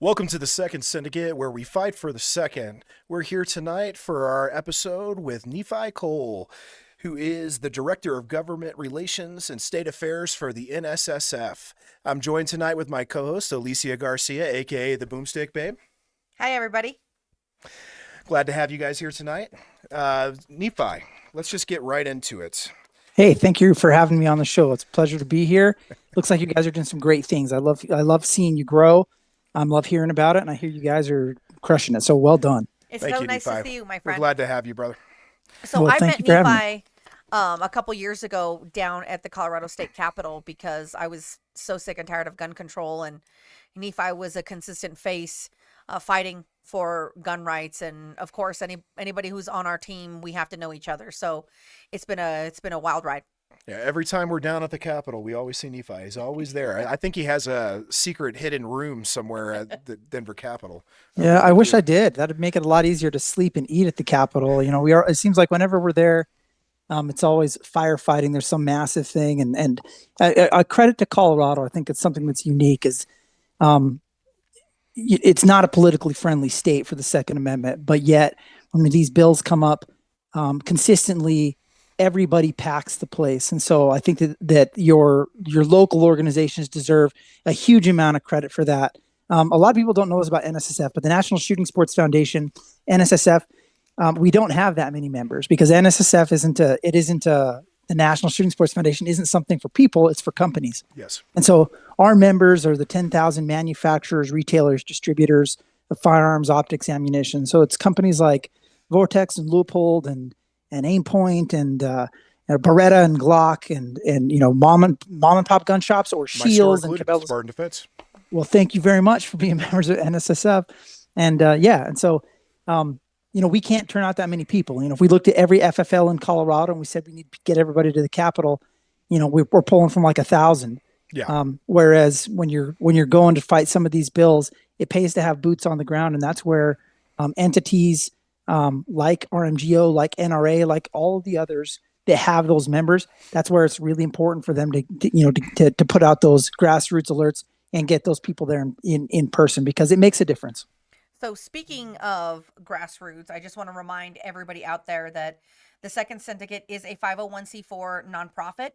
Welcome to the Second Syndicate, where we fight for the second. We're here tonight for our episode with Nephi Cole, who is the Director of Government Relations and State Affairs for the NSSF. I'm joined tonight with my co-host, Alicia Garcia, aka the Boomstick Babe. Hi, everybody. Glad to have you guys here tonight. Nephi, let's just get right into it. Hey, thank you for having me on the show. It's a pleasure to be here. Looks like you guys are doing some great things. I love seeing you grow. I love hearing about it, and I hear you guys are crushing it. So well done. It's Thank so you, nice Nephi. to see you, my We're friend. glad to have you, brother. So Well, I thank met you for having Nephi a couple years ago down at the Colorado State Capitol because I was so sick and tired of gun control, and Nephi was a consistent face fighting for gun rights. And of course, anybody who's on our team, we have to know each other. So it's been a wild ride. Yeah, every time we're down at the Capitol, we always see Nephi. He's always there. I think he has a secret hidden room somewhere at the Denver Capitol. Yeah, I wish I did. That'd make it a lot easier to sleep and eat at the Capitol. You know, it seems like whenever we're there, it's always firefighting. There's some massive thing, and I credit to Colorado. I think it's something that's unique. It's not a politically friendly state for the Second Amendment, but yet when these bills come up consistently, everybody packs the place. And so I think that your local organizations deserve a huge amount of credit for that. A lot of people don't know this about NSSF, but the National Shooting Sports Foundation, NSSF, we don't have that many members because NSSF the National Shooting Sports Foundation isn't something for people, it's for companies. Yes. And so our members are the 10,000 manufacturers, retailers, distributors of firearms, optics, ammunition. So it's companies like Vortex and Leupold and Aimpoint and Beretta and Glock and mom and pop gun shops or Shields and Cabela's. Spartan Defense. Well, thank you very much for being members of NSSF. And so we can't turn out that many people. If we looked at every FFL in Colorado and we said we need to get everybody to the Capitol, we're pulling from like 1,000. Yeah. Whereas when you're going to fight some of these bills, it pays to have boots on the ground, and that's where entities like RMGO, like NRA, like all of the others that have those members, that's where it's really important for them to put out those grassroots alerts and get those people there in person because it makes a difference. So speaking of grassroots, I just want to remind everybody out there that the Second Syndicate is a 501c4 nonprofit.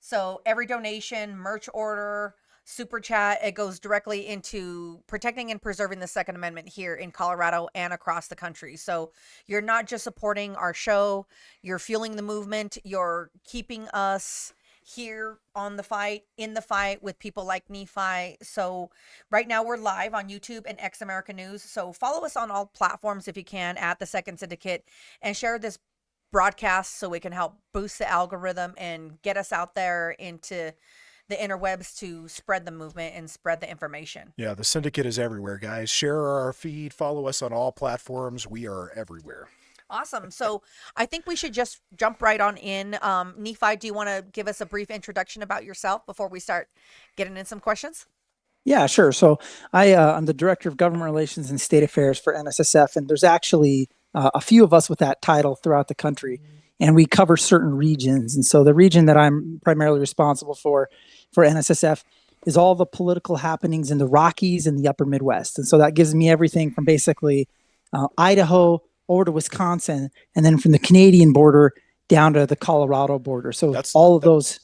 So every donation, merch order, super chat, it goes directly into protecting and preserving the Second Amendment here in Colorado and across the country. So you're not just supporting our show, you're fueling the movement, you're keeping us here on the fight, in the fight with people like Nephi. So right now we're live on YouTube and ExAmerican News. So follow us on all platforms if you can at the Second Syndicate and share this broadcast so we can help boost the algorithm and get us out there into the interwebs to spread the movement and spread the information. Yeah, the Syndicate is everywhere, guys. Share our feed. Follow us on all platforms. We are everywhere. Awesome. So I think we should just jump right on in. Nephi, do you want to give us a brief introduction about yourself before we start getting in some questions? Yeah, sure. So I'm the Director of Government Relations and State Affairs for NSSF, and there's actually a few of us with that title throughout the country, and we cover certain regions. And so the region that I'm primarily responsible for NSSF is all the political happenings in the Rockies and the Upper Midwest. And so that gives me everything from basically Idaho over to Wisconsin, and then from the Canadian border down to the Colorado border. So That's those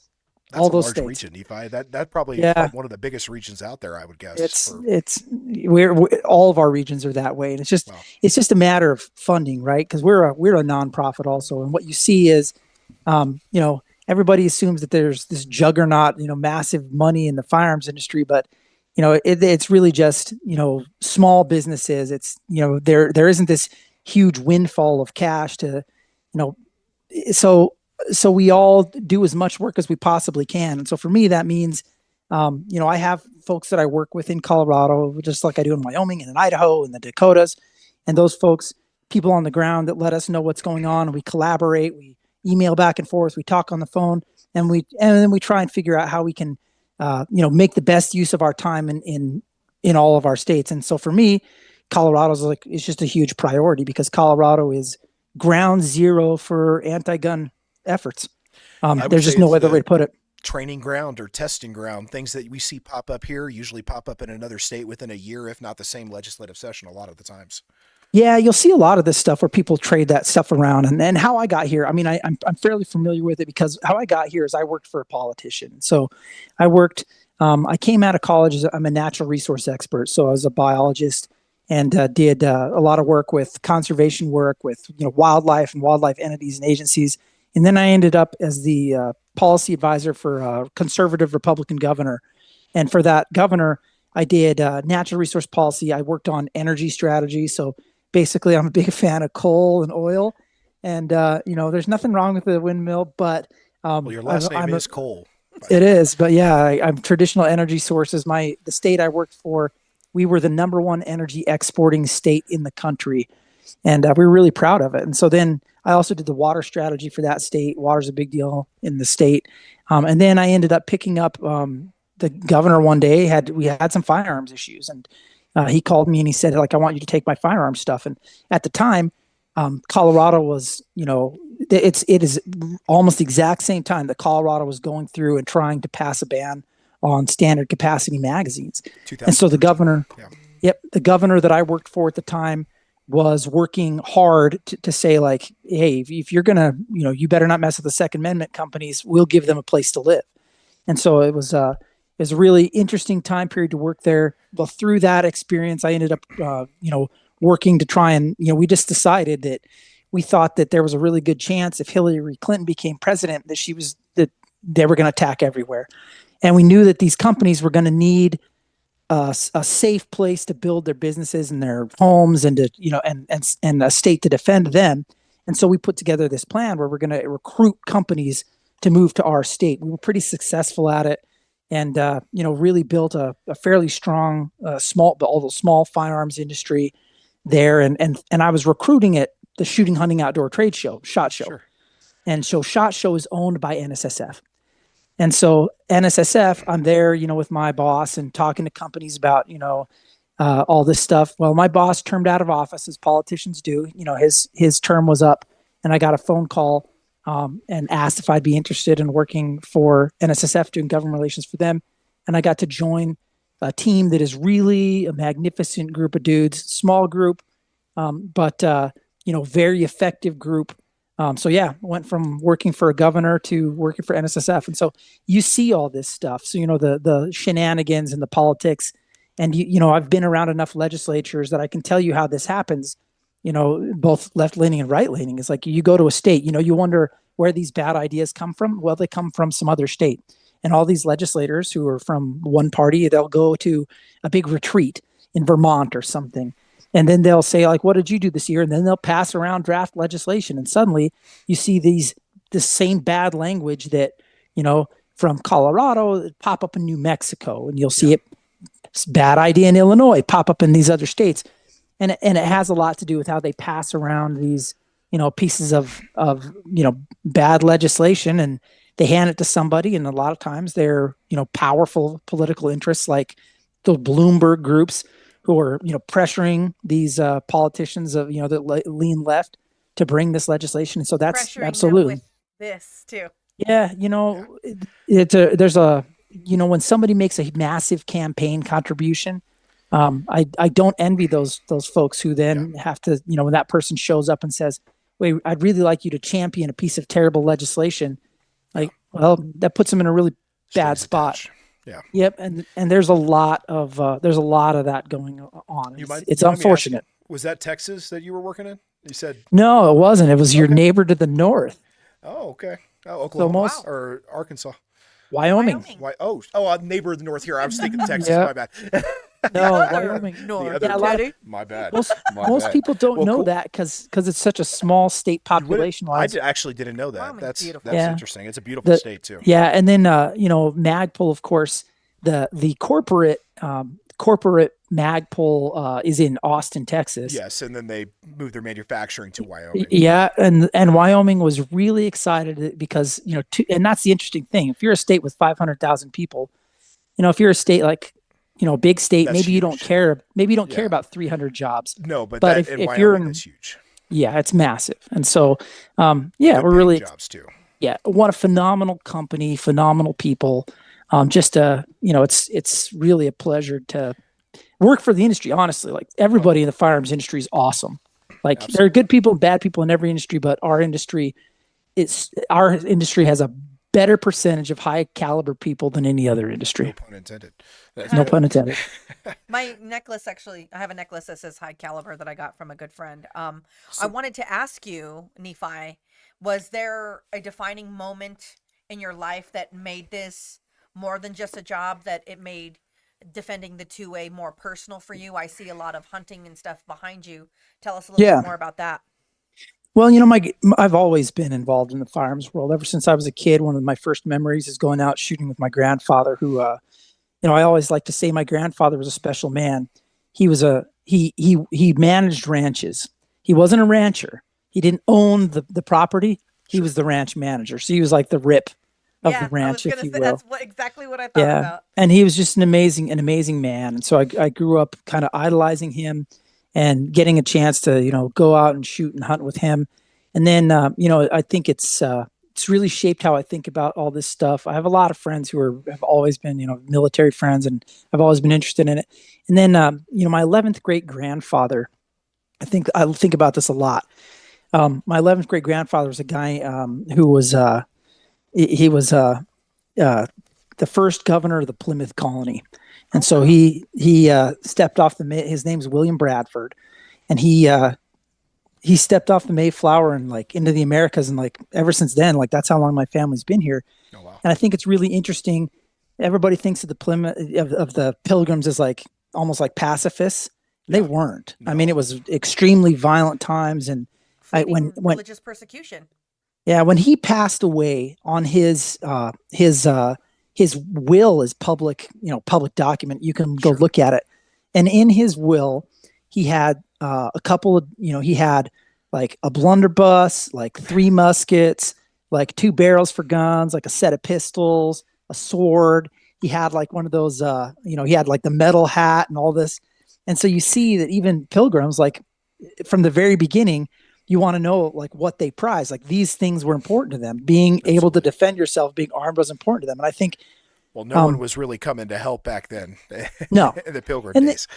a large states. region, Nephi. That probably Yeah. one of the biggest regions out there, I would guess. We're all of our regions are that way, and Wow. it's just a matter of funding, right? Because we're a nonprofit also, and what you see is, everybody assumes that there's this juggernaut, massive money in the firearms industry, but it's really just small businesses. It's there isn't this huge windfall of cash to so we all do as much work as we possibly can. And so for me, that means, I have folks that I work with in Colorado, just like I do in Wyoming and in Idaho and the Dakotas. And those folks, people on the ground that let us know what's going on. And we collaborate, we email back and forth, we talk on the phone, and then we try and figure out how we can, make the best use of our time in all of our states. And so for me, Colorado's it's just a huge priority because Colorado is ground zero for anti-gun efforts. There's just no other way to put it. training ground or testing ground. Things that we see pop up here usually pop up in another state within a year, if not the same legislative session a lot of the times. Yeah, you'll see a lot of this stuff where people trade that stuff around. And how I got here, I mean, I'm fairly familiar with it because how I got here is I worked for a politician. So I worked, I came out of college as I'm a natural resource expert. So I was a biologist and did a lot of work with conservation work with, wildlife and wildlife entities and agencies. And then I ended up as the policy advisor for a conservative Republican governor. And for that governor, I did natural resource policy. I worked on energy strategy. So basically, I'm a big fan of coal and oil, and there's nothing wrong with the windmill, but well, your last name is Cole. It is, but yeah, I'm traditional energy sources. The state I worked for, we were the number one energy exporting state in the country, and we were really proud of it. And so then I also did the water strategy for that state. Water's a big deal in the state, and then I ended up picking up the governor one day. We had some firearms issues, and he called me and he said, like, I want you to take my firearm stuff. And at the time, Colorado was, it is almost the exact same time that Colorado was going through and trying to pass a ban on standard capacity magazines. And so the governor, the governor that I worked for at the time was working hard to say, like, hey, if you're going to, you better not mess with the Second Amendment companies. We'll give them a place to live. And so it was a really interesting time period to work there. Well, through that experience, I ended up, working to try and, we just decided that we thought that there was a really good chance if Hillary Clinton became president, that they were going to attack everywhere. And we knew that these companies were going to need a safe place to build their businesses and their homes and to, and a state to defend them. And so we put together this plan where we're going to recruit companies to move to our state. We were pretty successful at it. And, really built a fairly strong, small firearms industry there. And I was recruiting at the Shooting Hunting Outdoor Trade Show, SHOT Show. Sure. And so SHOT Show is owned by NSSF. And so NSSF, I'm there, with my boss and talking to companies about, all this stuff. Well, my boss termed out of office, as politicians do. His term was up, and I got a phone call and asked if I'd be interested in working for NSSF, doing government relations for them. And I got to join a team that is really a magnificent group of dudes, small group, but very effective group. Went from working for a governor to working for NSSF. And so you see all this stuff. So, the shenanigans and the politics. And, I've been around enough legislatures that I can tell you how this happens, both left-leaning and right-leaning. It's like you go to a state, you wonder where these bad ideas come from. Well, they come from some other state. And all these legislators who are from one party, they'll go to a big retreat in Vermont or something. And then they'll say, like, what did you do this year? And then they'll pass around draft legislation. And suddenly you see this same bad language that, from Colorado pop up in New Mexico. And you'll see it's bad idea in Illinois pop up in these other states. And it has a lot to do with how they pass around these, pieces of bad legislation, and they hand it to somebody. And a lot of times they're, powerful political interests like the Bloomberg groups who are, pressuring these politicians of, that lean left to bring this legislation. And so that's pressuring absolutely them with this too. Yeah. There's when somebody makes a massive campaign contribution, I don't envy those folks who then have to, when that person shows up and says, wait, I'd really like you to champion a piece of terrible legislation. Like, well, that puts them in a really bad spot. Yeah. Yep. And there's a lot of that going on. It's unfortunate. Was that Texas that you were working in? You said no, it wasn't. It was your neighbor to the north. Oh, okay. Oh, Oklahoma or Arkansas. Wyoming. Neighbor of the north here. I was thinking Texas. Yeah. My bad. No, Wyoming. My bad. Most people don't know that because it's such a small state population-wise. I actually didn't know that. That's interesting. It's a beautiful state too. Yeah, and then Magpul, of course, the corporate Magpul is in Austin, Texas. Yes, and then they moved their manufacturing to Wyoming. Yeah, and Wyoming was really excited because and that's the interesting thing. If you're a state with 500,000 people, if you're a state like big state, that's maybe huge. you don't care. Maybe you don't care about 300 jobs. No, but if Wyoming, you're in, that's huge. Yeah, it's massive. And so, we're really jobs too. Yeah, what a phenomenal company, phenomenal people. It's really a pleasure to work for the industry. Honestly, like Oh, everybody in the firearms industry is awesome. Like there are absolutely. good people and bad people in every industry, but our industry has a better percentage of high caliber people than any other No industry. pun intended. No pun intended. My necklace, actually, I have a necklace that says high caliber that I got from a good friend. I So, wanted to ask you, Nephi, was there a defining moment in your life that made this more than just a job, that it made defending the 2A more personal for you? I see a lot of hunting and stuff behind you. Tell us a little bit Yeah. more about that. Well, I've always been involved in the firearms world ever since I was a kid. One of my first memories is going out shooting with my grandfather, who, I always like to say my grandfather was a special man. He managed ranches. He wasn't a rancher. He didn't own the property. He sure. was the ranch manager. So he was like the rip of the Yeah, I was ranch, if gonna you say that's will. exactly what I thought Yeah. about. And he was just an amazing man. And so I grew up kind of idolizing him and getting a chance to, go out and shoot and hunt with him. And then, I think it's really shaped how I think about all this stuff. I have a lot of friends who have always been, military friends, and I've always been interested in it. And then, my 11th great grandfather, I think about this a lot. My 11th great grandfather was a guy, who was, he was, uh, the first governor of the Plymouth colony. And Oh so wow. he stepped off his name's William Bradford, and he stepped off the Mayflower and like into the Americas, and like ever since then, like that's how long my family's been here. Oh, wow. And I think it's really interesting. Everybody thinks of the Plymouth of the Pilgrims as like almost like pacifists. They Yeah. weren't. I mean, No. it was extremely violent times, and I Fleeting when religious persecution. yeah, when he passed away on his will is public, public document. You can go Sure. look at it. And in his will, he had a couple of, he had like a blunderbuss, like 3 muskets, like 2 barrels for guns, like a set of pistols, a sword. He had like one of those, he had like the metal hat and all this. And so you see that even pilgrims, like from the very beginning, you want to know like what they prize. Like these things were important to them. Being able to Absolutely. defend yourself, being armed was important to them. And I think, Well, no one um, was really coming to help back then no, in the Pilgrim and they, days.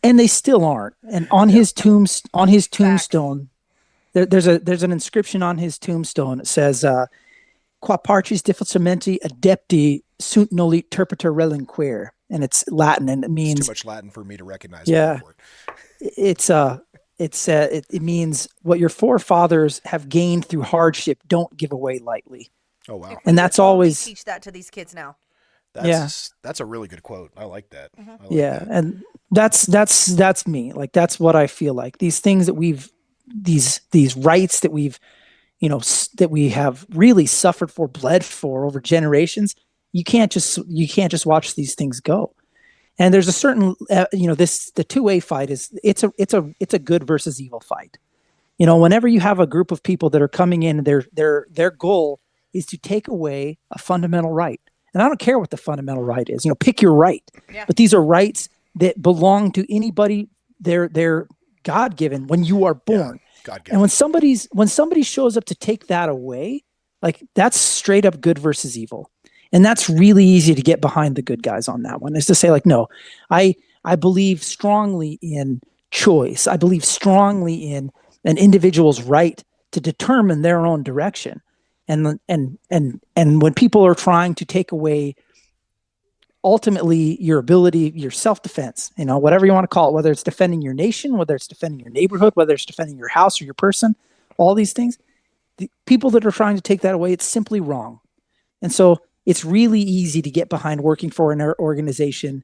and they still aren't. And Yeah. on his Facts. tombstone, there's an inscription on his tombstone. It says, "Qua parcis difficilmente adepti sunt noli terpiter relinquere," and it's Latin, and it It's too means, much Latin for me to recognize a word yeah, for it. it's it means what your forefathers have gained through hardship, don't give away lightly. Oh, wow. We And would that's totally always, teach that to these kids now. yeah, That's a really good quote. I like that. Hmm. I like yeah. that. And that's me. Like that's what I feel like. These things that these rights that that we have really suffered for, bled for over generations. You can't just watch these things go. And there's a certain, the 2A fight it's a good versus evil fight. Whenever you have a group of people that are coming in, their goal is to take away a fundamental right. And I don't care what the fundamental right is. Pick your right. Yeah. But these are rights that belong to anybody. They're God given when you are Yeah. born. God And given. when somebody shows up to take that away, like that's straight up good versus evil. And that's really easy to get behind the good guys on that one, is to say like, no, I believe strongly in choice. I believe strongly in an individual's right to determine their own direction. And when people are trying to take away ultimately your ability, your self-defense, whatever you want to call it, whether it's defending your nation, whether it's defending your neighborhood, whether it's defending your house or your person, all these things, the people that are trying to take that away, it's simply wrong. And so it's really easy to get behind working for an organization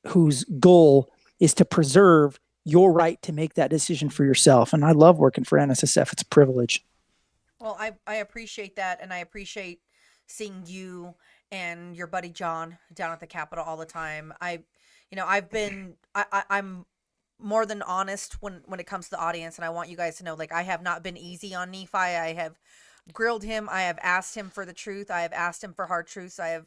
whose goal is to preserve your right to make that decision for yourself. And I love working for NSSF. It's a privilege. Well, I appreciate that, and I appreciate seeing you and your buddy John down at the Capitol all the time. I'm more than honest when it comes to the audience, and I want you guys to know, like, I have not been easy on Nephi. I have grilled him. I have asked him for the truth. I have asked him for hard truths. I have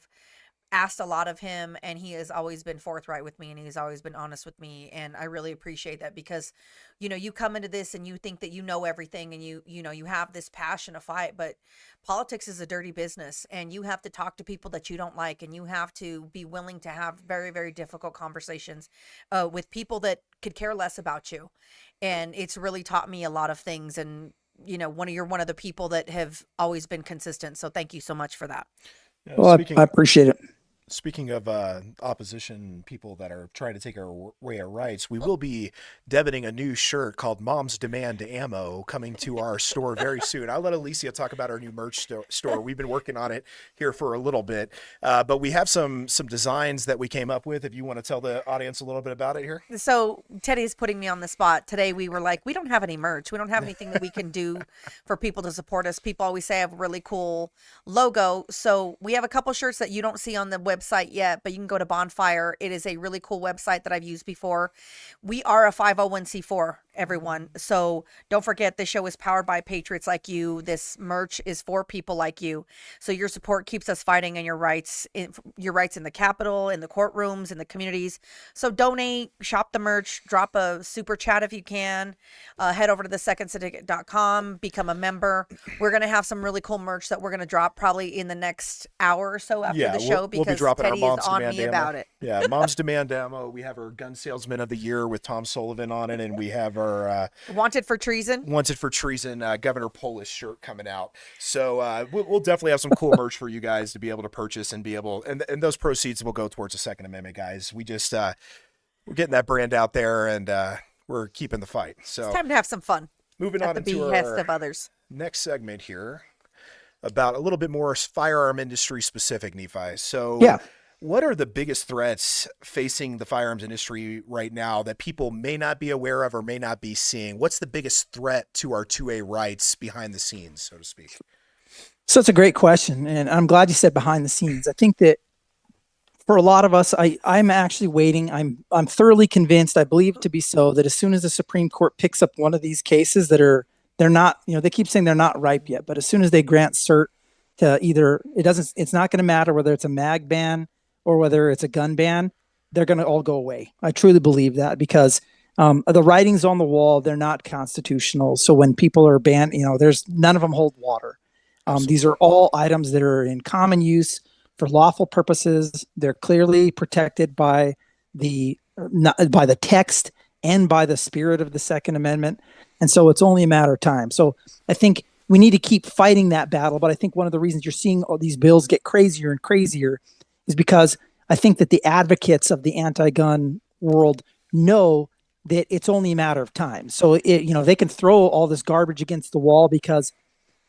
asked a lot of him, and he has always been forthright with me, and he's always been honest with me, and I really appreciate that, because you come into this and you think that you know everything, and you have this passion to fight, but politics is a dirty business, and you have to talk to people that you don't like, and you have to be willing to have very, very difficult conversations with people that could care less about you. And it's really taught me a lot of things, and you're one of the people that have always been consistent, so thank you so much for that. Yeah, Well, I appreciate it. Speaking of opposition, people that are trying to take away our rights, we will be debiting a new shirt called Mom's Demand Ammo coming to our store very soon. I'll let Alicia talk about our new merch store. We've been working on it here for a little bit, but we have some designs that we came up with. If you want to tell the audience a little bit about it here. So Teddy's putting me on the spot. Today we were like, we don't have any merch. We don't have anything that we can do for people to support us. People always say I have a really cool logo. So we have a couple shirts that you don't see on the website yet, but you can go to Bonfire. It is a really cool website that I've used before. We are a 501c4, everyone. So don't forget, the show is powered by patriots like you. This merch is for people like you. So your support keeps us fighting, and your rights in the Capitol, in the courtrooms, in the communities. So donate, shop the merch, drop a super chat if you can. Head over to the secondsyndicate.com, become a member. We're going to have some really cool merch that we're going to drop probably in the next hour or so after the show, because Teddy is on me about it. Yeah, Mom's Demand Ammo. We have our Gun Salesman of the Year with Tom Sullivan on it, and we have our Wanted for Treason, Governor Polis shirt coming out. So we'll definitely have some cool merch for you guys to be able to purchase and be able, and those proceeds will go towards the Second Amendment, guys. We just we're getting that brand out there, and we're keeping the fight. So it's time to have some fun. Moving on at the into behest our of others. Next segment here, about a little bit more firearm industry specific, Nephi. So Yeah. what are the biggest threats facing the firearms industry right now that people may not be aware of or may not be seeing? What's the biggest threat to our 2A rights behind the scenes, so to speak? So it's a great question, and I'm glad you said behind the scenes. I think that for a lot of us, I'm actually waiting. I'm thoroughly convinced, I believe to be so, that as soon as the Supreme Court picks up one of these cases that they're not, they keep saying they're not ripe yet, but as soon as they grant cert to either, it's not going to matter whether it's a mag ban or whether it's a gun ban, they're going to all go away. I truly believe that, because the writings on the wall, they're not constitutional. So when people are banned, there's none of them hold water. These are all items that are in common use for lawful purposes. They're clearly protected by the text and by the spirit of the Second Amendment. And so it's only a matter of time. So I think we need to keep fighting that battle. But I think one of the reasons you're seeing all these bills get crazier and crazier is because I think that the advocates of the anti-gun world know that it's only a matter of time. So they can throw all this garbage against the wall because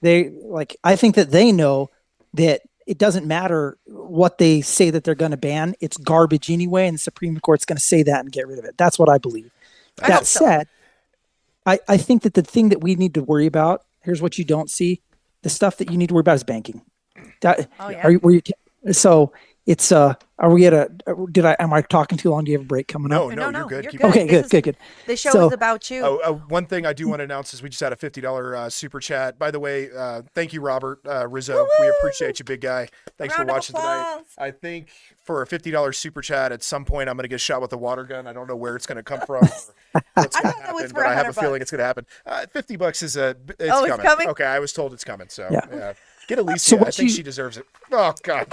I think that they know that it doesn't matter what they say that they're going to ban. It's garbage anyway, and the Supreme Court's going to say that and get rid of it. That's what I believe. That said, I think that the thing that we need to worry about, here's what you don't see. The stuff that you need to worry about is banking. So it's, am I talking too long? Do you have a break coming up? No, you're good. Keep Okay, good. The show is about you. One thing I do want to announce is we just had a $50 super chat. By the way, thank you, Robert Rizzo. Woo-woo! We appreciate you, big guy. Thanks for Round of watching tonight. applause. I think for a $50 super chat, at some point I'm going to get shot with a water gun. I don't know where it's going to come from. Or what's going to happen, but I have a feeling it's going to happen. $50 is it's coming. Okay, I was told it's coming. So yeah. Get Alicia. So I think she deserves it. Oh God.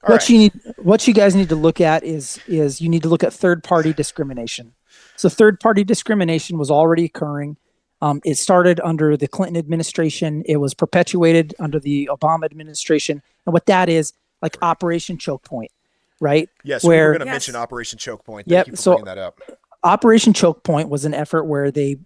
Okay. What you guys need to look at is you need to look at third-party discrimination. So third-party discrimination was already occurring. It started under the Clinton administration. It was perpetuated under the Obama administration. And what that is, like Operation Choke Point, right? Yes, we were going to mention Operation Choke Point. Thank you for bringing that up. Operation Choke Point was an effort where they,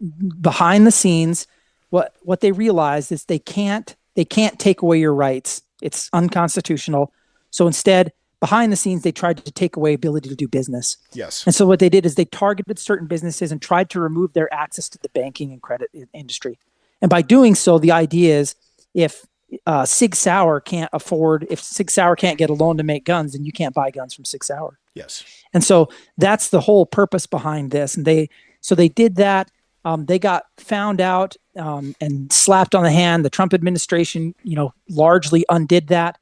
behind the scenes, what they realized is they can't take away your rights. It's unconstitutional. So instead, behind the scenes, they tried to take away ability to do business. Yes. And so what they did is they targeted certain businesses and tried to remove their access to the banking and credit industry. And by doing so, the idea is if Sig Sauer can't get a loan to make guns, then you can't buy guns from Sig Sauer. Yes. And so that's the whole purpose behind this. And they did that. They got found out and slapped on the hand. The Trump administration, largely undid that.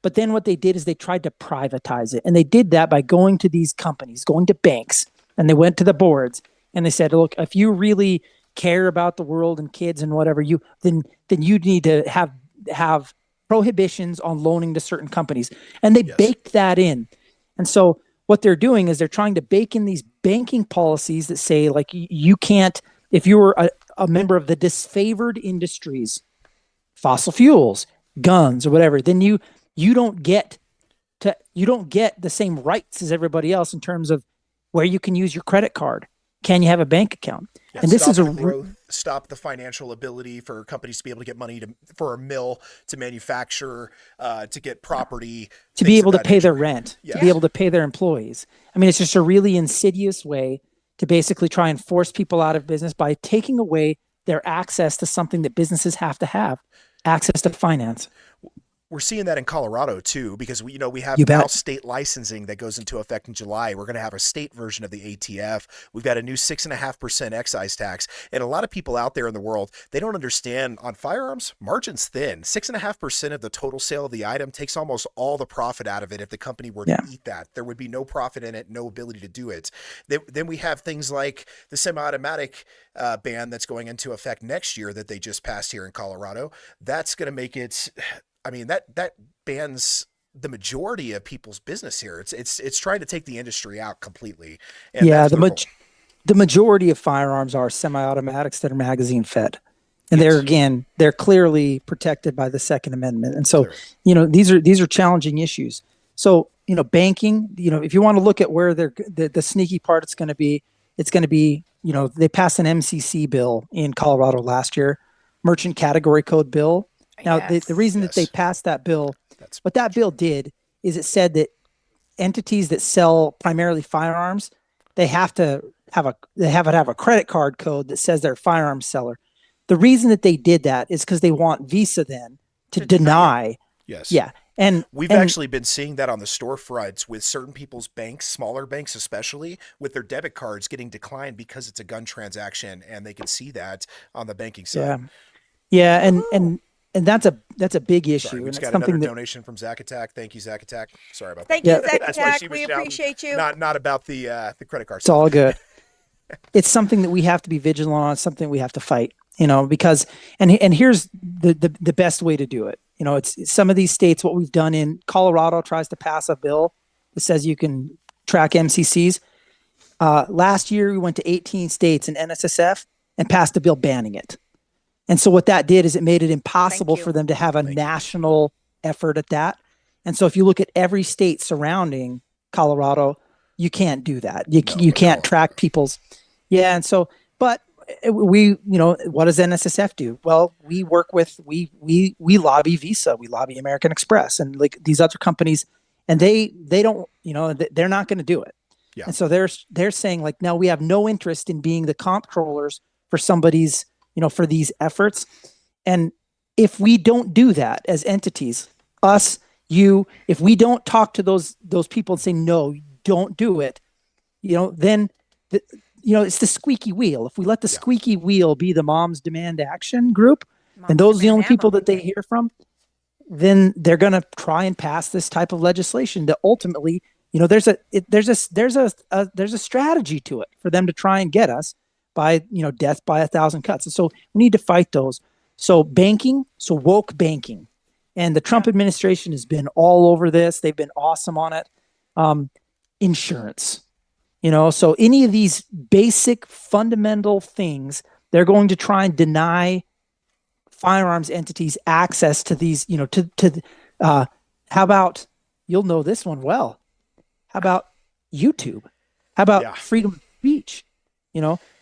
But then what they did is they tried to privatize it. And they did that by going to these companies, going to banks, and they went to the boards and they said, look, if you really care about the world and kids and whatever, then you need to have prohibitions on loaning to certain companies. And they baked that in. And so what they're doing is they're trying to bake in these banking policies that say, like, you can't, if you were a member of the disfavored industries, fossil fuels, guns, or whatever, then you don't get the same rights as everybody else in terms of where you can use your credit card. Can you have a bank account? Yeah, and this is stop the financial ability for companies to be able to get money for a mill to manufacture, to get property, to be able to pay their rent, to be able to pay their employees. I mean, it's just a really insidious way to basically try and force people out of business by taking away their access to something that businesses have to have, access to finance. We're seeing that in Colorado too, because we have now state licensing that goes into effect in July. We're going to have a state version of the ATF. We've got a new 6.5% excise tax. And a lot of people out there in the world, they don't understand on firearms, margin's thin. 6.5% of the total sale of the item takes almost all the profit out of it. If the company were to eat that, there would be no profit in it, no ability to do it. Then we have things like the semi-automatic ban that's going into effect next year that they just passed here in Colorado. That's going to make it, I mean, that bans the majority of people's business here. It's trying to take the industry out completely. And the majority of firearms are semi-automatics that are magazine fed. And they're clearly protected by the Second Amendment. And so, these are challenging issues. So, banking, if you want to look at where the sneaky part it's going to be, they passed an MCC bill in Colorado last year, Merchant Category Code bill. Now, the reason that they passed that bill, what that bill did is it said that entities that sell primarily firearms, they have to have a credit card code that says they're a firearms seller. The reason that they did that is because they want Visa then to deny. Yes. Yeah. And we've actually been seeing that on the storefronts with certain people's banks, smaller banks especially, with their debit cards getting declined because it's a gun transaction, and they can see that on the banking side. Yeah. And that's a big issue. Sorry, we just and got another donation from Zack Attack. Thank you, Zack Attack. Sorry about that. Thank you, Zack Attack. We appreciate you. Not about the credit card. It's all good. It's something that we have to be vigilant on. It's something we have to fight. Because and here's the best way to do it. It's some of these states. What we've done in Colorado tries to pass a bill that says you can track MCCs. Last year we went to 18 states and NSSF and passed a bill banning it. And so what that did is it made it impossible for them to have a national effort at that. And so if you look at every state surrounding Colorado, you can't do that. You can't track people's. Yeah. And so, but we, what does NSSF do? Well, we work with, we lobby Visa, we lobby American Express and like these other companies, and they don't, they're not going to do it. Yeah. And so they're saying like, no, we have no interest in being the comptrollers for somebody's, for these efforts. And if we don't do that as entities, us, you, if we don't talk to those people and say, no, don't do it, then, it's the squeaky wheel. If we let the squeaky wheel be the Moms Demand Action group, and those are the only people that they hear from, then they're going to try and pass this type of legislation that ultimately, there's a strategy to it for them to try and get us by, death by 1,000 cuts. And so we need to fight those. So woke banking, and the Trump administration has been all over this. They've been awesome on it. Insurance, so any of these basic fundamental things, they're going to try and deny firearms entities access to these, how about, you'll know this one well. How about YouTube? How about freedom of speech?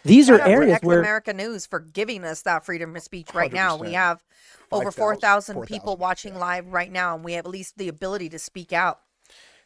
These are areas where ExAmerican News for giving us that freedom of speech right now. We have over 4,000 people watching live right now, and we have at least the ability to speak out.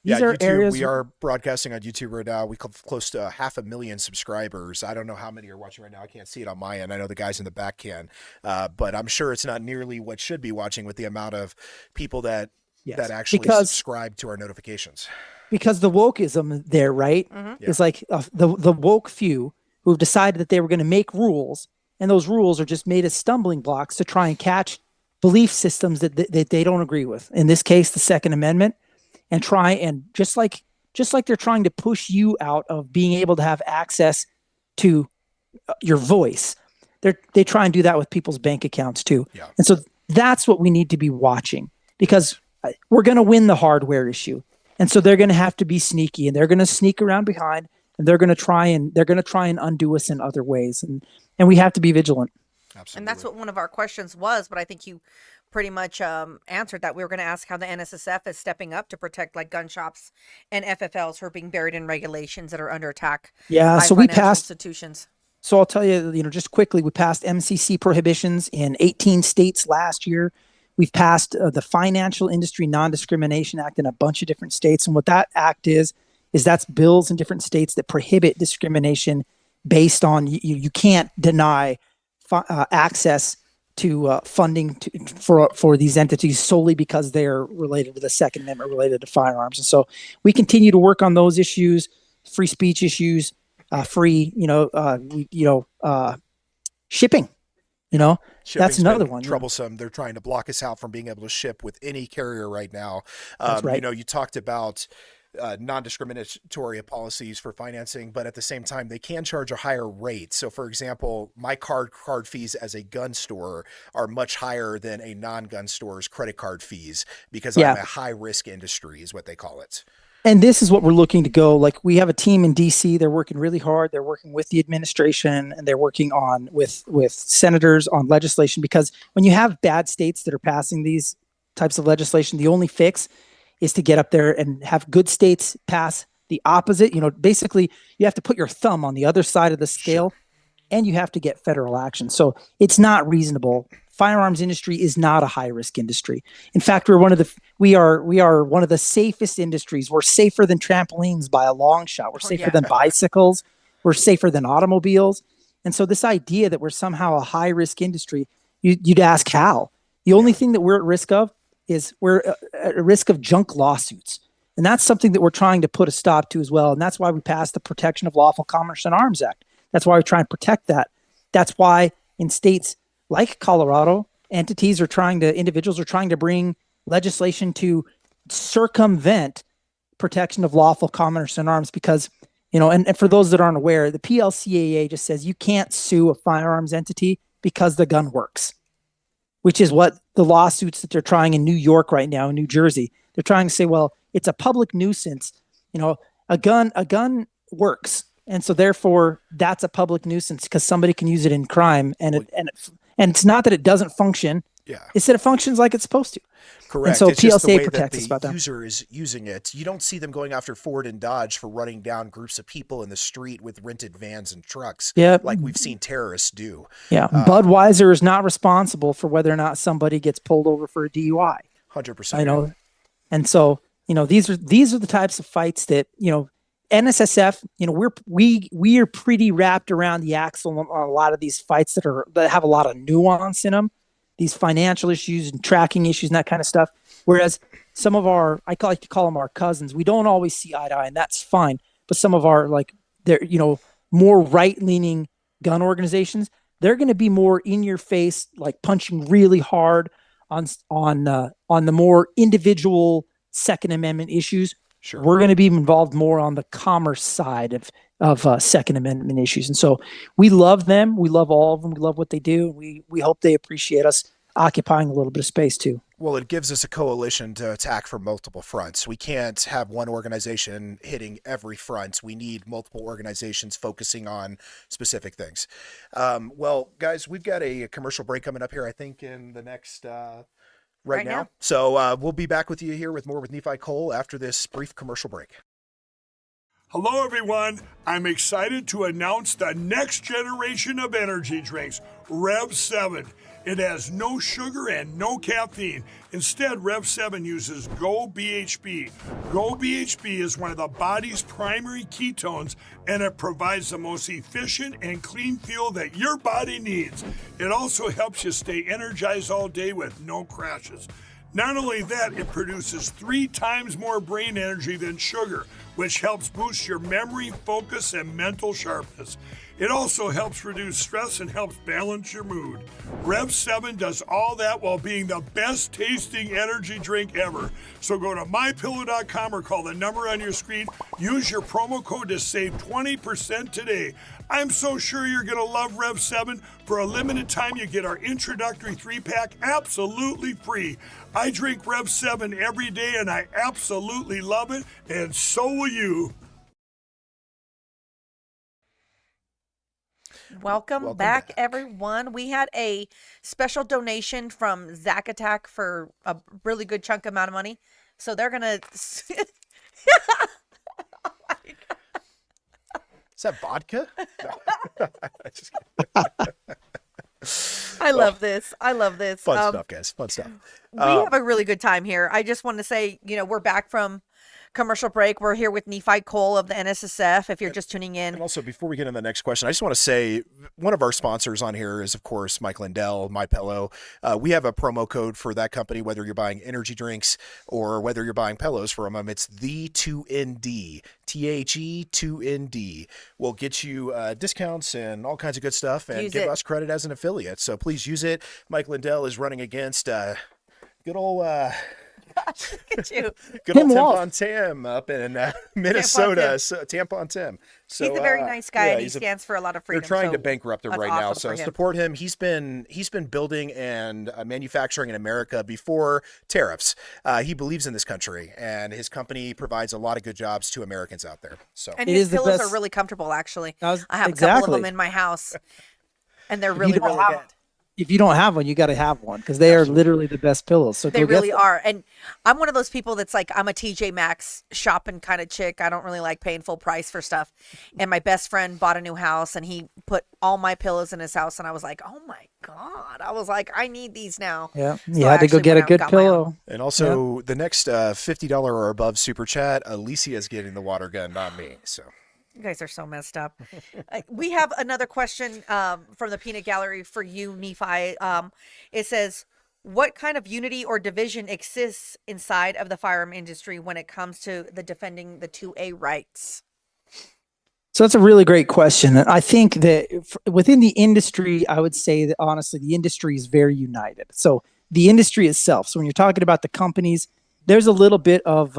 These are YouTube, areas we are broadcasting on YouTube right now. We have close to 500,000 subscribers. I don't know how many are watching right now. I can't see it on my end. I know the guys in the back can, but I'm sure it's not nearly what should be watching with the amount of people that actually subscribe to our notifications. Because the wokeism there, right? Mm-hmm. It's like the woke few who've decided that they were going to make rules, and those rules are just made as stumbling blocks to try and catch belief systems that they don't agree with. In this case, the Second Amendment, and try and just like they're trying to push you out of being able to have access to your voice, they try and do that with people's bank accounts too. Yeah. And so that's what we need to be watching, because we're going to win the hardware issue. And so they're going to have to be sneaky, and they're going to sneak around behind, and they're going to try and undo us in other ways. And we have to be vigilant. Absolutely. And that's what one of our questions was, but I think you pretty much answered that. We were going to ask how the NSSF is stepping up to protect like gun shops and FFLs who are being buried in regulations that are under attack. Yeah. By So we financial passed institutions. So I'll tell you, just quickly, we passed MCC prohibitions in 18 states last year. We've passed the Financial Industry Non-Discrimination Act in a bunch of different states. And what that act is that's bills in different states that prohibit discrimination based on you can't deny access to funding for these entities solely because they're related to the Second Amendment, related to firearms. And so we continue to work on those issues, free speech issues, shipping. That's another one. Troublesome. They're trying to block us out from being able to ship with any carrier right now. That's right. You talked about non-discriminatory policies for financing, but at the same time, they can charge a higher rate. So, for example, my card fees as a gun store are much higher than a non-gun store's credit card fees because I'm a high-risk industry, is what they call it. And this is what we're looking to go. Like, we have a team in DC. They're working really hard. They're working with the administration, and they're working on with senators on legislation, because when you have bad states that are passing these types of legislation, the only fix is to get up there and have good states pass the opposite. Basically you have to put your thumb on the other side of the scale, and you have to get federal action. So it's not reasonable. Firearms industry is not a high risk industry. In fact, we are one of the safest industries. We're safer than trampolines by a long shot. We're safer than bicycles. We're safer than automobiles. And so this idea that we're somehow a high risk industry, you'd ask how. The only thing that we're at risk of is we're at risk of junk lawsuits. And that's something that we're trying to put a stop to as well. And that's why we passed the Protection of Lawful Commerce in Arms Act. That's why we try and protect that. That's why in states like Colorado, individuals are trying to bring legislation to circumvent protection of lawful commerce in arms, because, and for those that aren't aware, the PLCAA just says you can't sue a firearms entity because the gun works, which is what the lawsuits that they're trying in New York right now, in New Jersey, they're trying to say, well, it's a public nuisance. A gun works. And so therefore that's a public nuisance because somebody can use it in crime, and it's not that it doesn't function. Yeah. It's that it functions like it's supposed to. Correct. And so it's just the way protects us that about that. The user is using it. You don't see them going after Ford and Dodge for running down groups of people in the street with rented vans and trucks, like we've seen terrorists do. Yeah. Budweiser is not responsible for whether or not somebody gets pulled over for a DUI. 100%. And so, these are the types of fights that, NSSF, we are pretty wrapped around the axle on a lot of these fights that have a lot of nuance in them, these financial issues and tracking issues and that kind of stuff. Whereas some of I like to call them our cousins, we don't always see eye to eye, and that's fine. But some of our more right-leaning gun organizations, they're going to be more in your face, like punching really hard on the more individual Second Amendment issues. Sure. We're going to be involved more on the commerce side of Second Amendment issues. And so we love them. We love all of them. We love what they do. We hope they appreciate us occupying a little bit of space too. Well, it gives us a coalition to attack from multiple fronts. We can't have one organization hitting every front. We need multiple organizations focusing on specific things. Well, guys, we've got a commercial break coming up here, I think, in the next... Right now. So we'll be back with you here with more with Nephi Cole after this brief commercial break. Hello, everyone. I'm excited to announce the next generation of energy drinks, Rev7. It has no sugar and no caffeine. Instead, Rev7 uses Go BHB. Go BHB is one of the body's primary ketones, and it provides the most efficient and clean fuel that your body needs. It also helps you stay energized all day with no crashes. Not only that, it produces 3 times more brain energy than sugar, which helps boost your memory, focus, and mental sharpness. It also helps reduce stress and helps balance your mood. Rev7 does all that while being the best tasting energy drink ever. So go to mypillow.com or call the number on your screen. Use your promo code to save 20% today. I'm so sure you're going to love Rev7. For a limited time, you get our introductory 3-pack absolutely free. I drink Rev7 every day and I absolutely love it, and so will you. Welcome back, everyone. We had a special donation from Zack Attack for a really good chunk amount of money. So they're going to... Is that vodka? No. Just I love this. I love this. Fun stuff, guys. Fun stuff. We have a really good time here. I just want to say, we're back from commercial break. We're here with Nephi Cole of the NSSF, if you're just tuning in. And also, before we get into the next question, I just want to say one of our sponsors on here is, of course, Mike Lindell, MyPillow. We have a promo code for that company, whether you're buying energy drinks or whether you're buying pillows from them. It's the 2ND. THE 2ND will get you discounts and all kinds of good stuff and give us credit as an affiliate. So please use it. Mike Lindell is running against good old... Gosh, look at you. Good old Tampon Tim up in Minnesota. Tampon Tim. So, he's a very nice guy, and he stands for a lot of freedom. They're trying to bankrupt him right now, so support him. He's been building and manufacturing in America before tariffs. He believes in this country, and his company provides a lot of good jobs to Americans out there. So, and his pillows are really comfortable, actually. I have a couple of them in my house, and they're really, really good. If you don't have one, you got to have one because they are literally the best pillows. So they really are. And I'm one of those people that's like, I'm a TJ Maxx shopping kind of chick. I don't really like paying full price for stuff. And my best friend bought a new house and he put all my pillows in his house. And I was like, oh my God. I was like, I need these now. Yeah. So you had to go get a good pillow. And also the next $50 or above super chat, Alicia is getting the water gun, not me. So. You guys are so messed up. We have another question from the Peanut Gallery for you, Nephi. It says, what kind of unity or division exists inside of the firearm industry when it comes to the defending the 2A rights? So that's a really great question. And I think that within the industry, I would say that honestly, the industry is very united. So the industry itself. So when you're talking about the companies, there's a little bit of,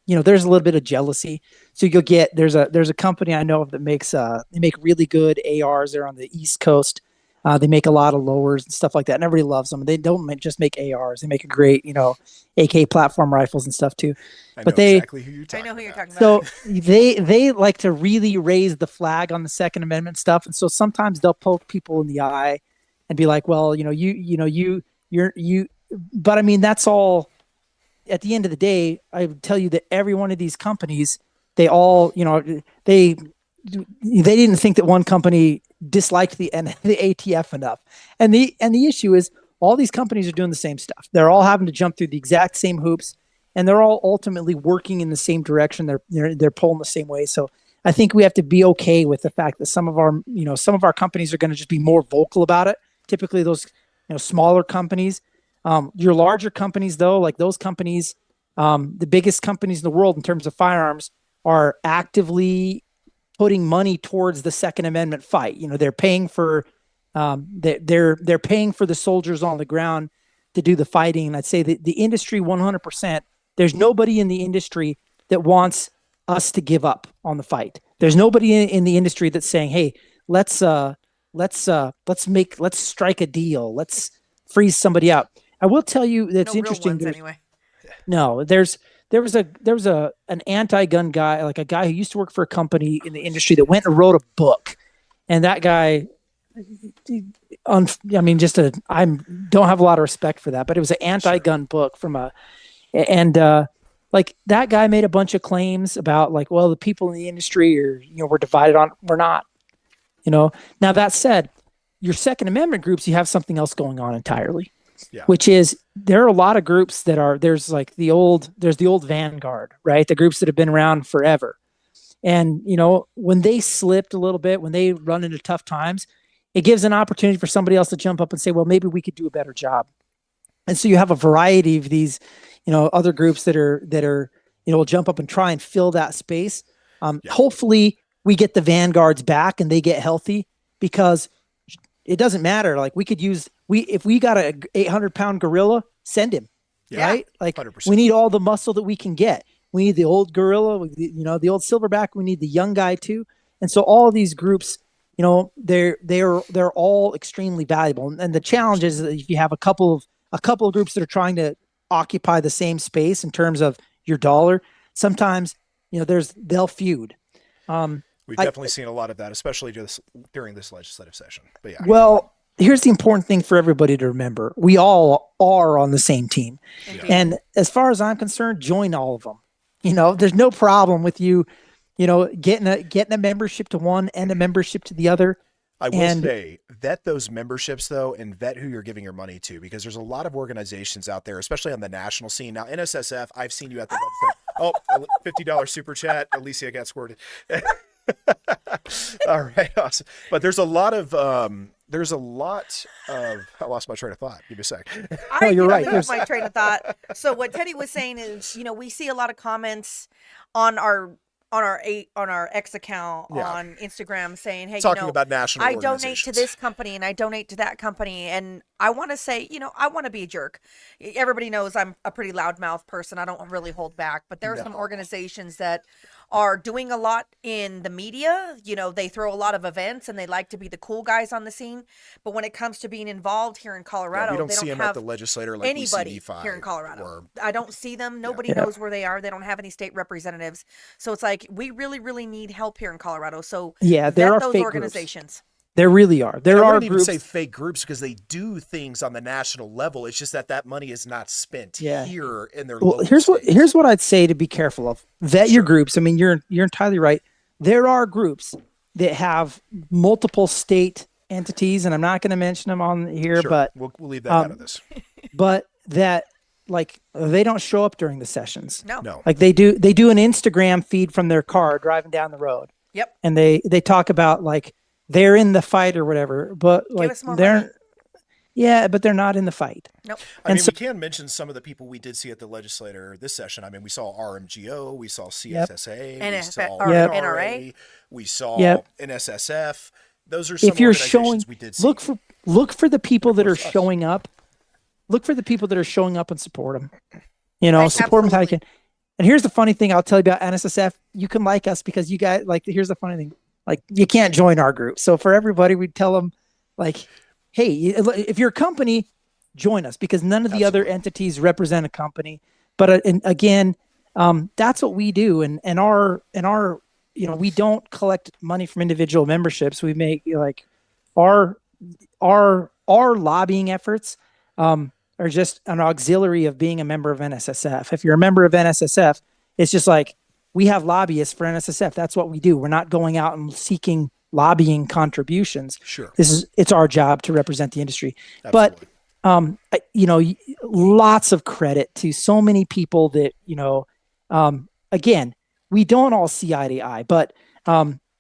there's a little bit of jealousy. So you'll get, there's a company I know of that makes, they make really good ARs. They're on the East Coast. They make a lot of lowers and stuff like that. And everybody loves them. They don't just make ARs. They make a great, AK platform rifles and stuff too. I know exactly who you're talking about. So they like to really raise the flag on the Second Amendment stuff. And so sometimes they'll poke people in the eye and be like, well, but I mean, that's all. At the end of the day, I would tell you that every one of these companies, they all, they didn't think that one company disliked the ATF enough. And the issue is all these companies are doing the same stuff. They're all having to jump through the exact same hoops, and they're all ultimately working in the same direction. They're pulling the same way. So I think we have to be okay with the fact that some of our companies are going to just be more vocal about it. Typically those, smaller companies. Your larger companies, though, like those companies, the biggest companies in the world in terms of firearms, are actively putting money towards the Second Amendment fight. They're paying for they're paying for the soldiers on the ground to do the fighting. And I'd say that the industry, 100%, there's nobody in the industry that wants us to give up on the fight. There's nobody in the industry that's saying, "Hey, let's strike a deal. Let's freeze somebody out." I will tell you that's interesting. Anyway. No, there was an anti-gun guy, like a guy who used to work for a company in the industry that went and wrote a book, and that guy, I don't have a lot of respect for that, but it was an anti-gun book like that guy made a bunch of claims about like, well, the people in the industry are, we're divided on, we're not, Now that said, your Second Amendment groups, you have something else going on entirely. Yeah. Which is there are a lot of groups that are there's the old vanguard, right? The groups that have been around forever. And, when they slipped a little bit, when they run into tough times, it gives an opportunity for somebody else to jump up and say, well, maybe we could do a better job. And so you have a variety of these, other groups that are will jump up and try and fill that space. Hopefully we get the vanguards back and they get healthy, because it doesn't matter. Like if we got a 800-pound gorilla, send him, right? Like 100%. we need all the muscle that we can get. We need the old gorilla, the old silverback. We need the young guy too. And so all of these groups, they're all extremely valuable. And the challenge is that if you have a couple of groups that are trying to occupy the same space in terms of your dollar, sometimes, they'll feud. We've definitely seen a lot of that, especially during this legislative session. But yeah. Well, here's the important thing for everybody to remember. We all are on the same team. Indeed. And as far as I'm concerned, join all of them. There's no problem with you, getting a membership to one and a membership to the other. I will say, vet those memberships, though, and vet who you're giving your money to, because there's a lot of organizations out there, especially on the national scene. Now, NSSF, I've seen you at the website. Oh, $50 super chat. Alicia got squirted. All right, awesome. But there's a lot of I lost my train of thought. Give me a sec. You're right. Lose my train of thought. So what Teddy was saying is, we see a lot of comments on our X account on Instagram saying, hey, talking about national I donate to organizations. this company and I donate to that company. And I want to say, I want to be a jerk. Everybody knows I'm a pretty loudmouth person. I don't really hold back, but there are some organizations that are doing a lot in the media. They throw a lot of events and they like to be the cool guys on the scene. But when it comes to being involved here in Colorado, we don't they see don't them have at the legislature like anybody we see Nephi here in Colorado. or- I don't see them. Nobody knows where they are. They don't have any state representatives. So it's like, we really, really need help here in Colorado. So there vet are those fake organizations. There really are. There I are wouldn't groups. even say fake groups, because they do things on the national level. It's just that money is not spent here in their local states. Here's what I'd say to be careful of. Vet your groups. I mean, you're entirely right. There are groups that have multiple state entities, and I'm not going to mention them on here, Sure. but we'll leave that out of this. but that, like, they don't show up during the sessions. No. Like they do an Instagram feed from their car driving down the road. Yep. And they talk about, like, they're in the fight or whatever, but like us more money. but they're not in the fight. Nope. I mean, so- we can mention some of the people we did see at the legislature this session. I mean, we saw RMGO, we saw CSSA, we saw NRA, we saw NSSF. Those are some If you're organizations showing, we did see. look for the people that are us. showing up. Look for the people that are showing up and support them. Support them how you can. And here's the funny thing I'll tell you about NSSF. You can like us because you guys, like, here's the funny thing. Like, you can't join our group. So for everybody, we tell them, like, hey, if you're a company, join us, because none of the other entities represent a company. But and again, that's what we do. And our we don't collect money from individual memberships. We make, like, our lobbying efforts are just an auxiliary of being a member of NSSF. If you're a member of NSSF, it's just like, we have lobbyists for NSSF. That's what we do. We're not going out and seeking lobbying contributions. Sure. It's our job to represent the industry. Absolutely. But lots of credit to so many people that, again, we don't all see eye to eye, but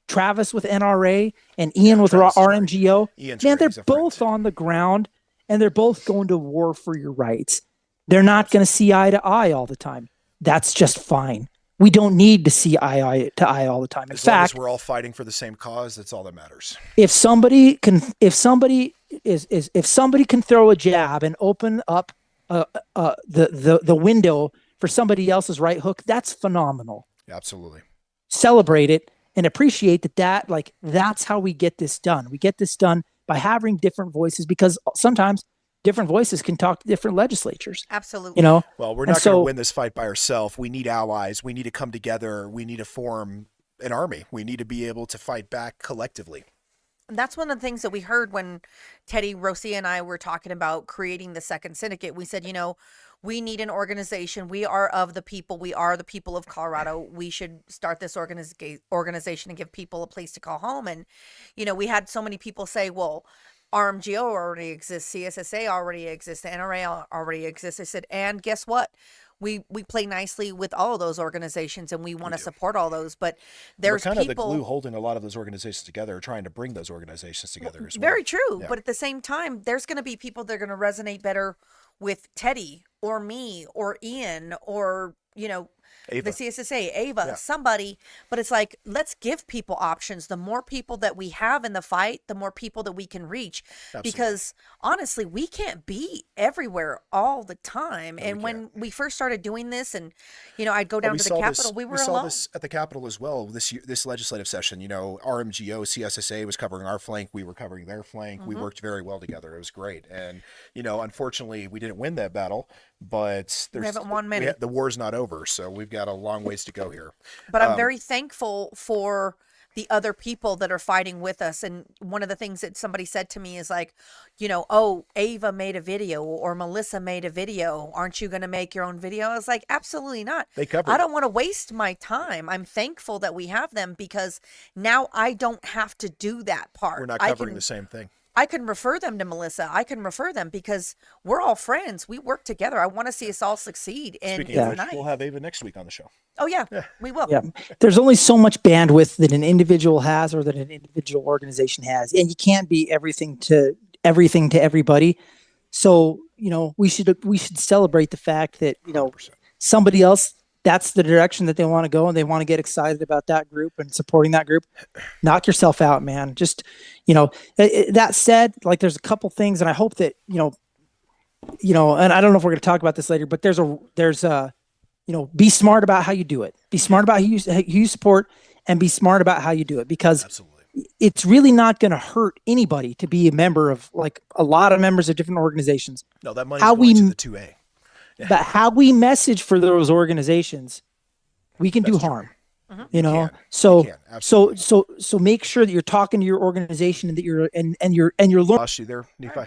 Travis with NRA and Ian with RMGO, Ian's man, great. they're He's a friend. both on the ground and they're both going to war for your rights. They're not going to see eye to eye all the time. That's just fine. We don't need to see eye to eye all the time. In As long fact, as we're all fighting for the same cause, that's all that matters. if somebody can throw a jab and open up the window for somebody else's right hook, that's phenomenal. Absolutely. Celebrate it and appreciate that's how we get this done. We get this done by having different voices, because sometimes different voices can talk to different legislatures. Absolutely. Well, we're not going to so- win this fight by ourselves. We need allies. We need to come together. We need to form an army. We need to be able to fight back collectively. And that's one of the things that we heard when Teddy, Rosie, and I were talking about creating the Second Syndicate. We said, we need an organization. We are of the people. We are the people of Colorado. We should start this organization and give people a place to call home. And, we had so many people say, well, RMGO already exists, CSSA already exists, the NRA already exists. I said, and guess what? We play nicely with all of those organizations, and we want to support all those. But there's we're kind people of the glue holding a lot of those organizations together, trying to bring those organizations together as well. Very true. Yeah. But at the same time, there's going to be people that are going to resonate better with Teddy or me or Ian or you know, Ava. the CSSA, Ava, somebody, but it's like, let's give people options. The more people that we have in the fight, the more people that we can reach. Absolutely. Because honestly, we can't be everywhere all the time. And when we first started doing this, and, you know, I'd go down to the Capitol, we were saw alone. this at the Capitol as well this legislative session. You know, RMGO, CSSA was covering our flank. We were covering their flank. We worked very well together. It was great. And, you know, unfortunately, we didn't win that battle, but We haven't won many. the war's not over. So we've got a long ways to go here. But I'm very thankful for the other people that are fighting with us. And one of the things that somebody said to me is like, you know, oh, Ava made a video or Melissa made a video. Aren't you going to make your own video? I was like, absolutely not. They covered I don't want to waste my time. I'm thankful that we have them because now I don't have to do that part. We're not covering the same thing. I can refer them to Melissa. I can refer them because we're all friends. We work together. I want to see us all succeed. And Speaking of which, tonight, we'll have Ava next week on the show. oh yeah, we will. Yeah. There's only so much bandwidth that an individual has or that an individual organization has. And you can't be everything to everybody. So, you know, we should celebrate the fact that, you know, 100%. somebody else, that's the direction that they want to go and they want to get excited about that group and supporting that group. Knock yourself out, man. Just, you know, that said, like there's a couple things and I hope that, you know, and I don't know if we're going to talk about this later, but there's a, you know, be smart about how you do it. Be smart about who you support and be smart about how you do it because Absolutely. it's really not going to hurt anybody to be a member of like a lot of members of different organizations. No, that money's going to the 2A. But how we message for those organizations, we can do harm. You know, so make sure that you're talking to your organization and that you're and you're learning. Lost you there, Nephi.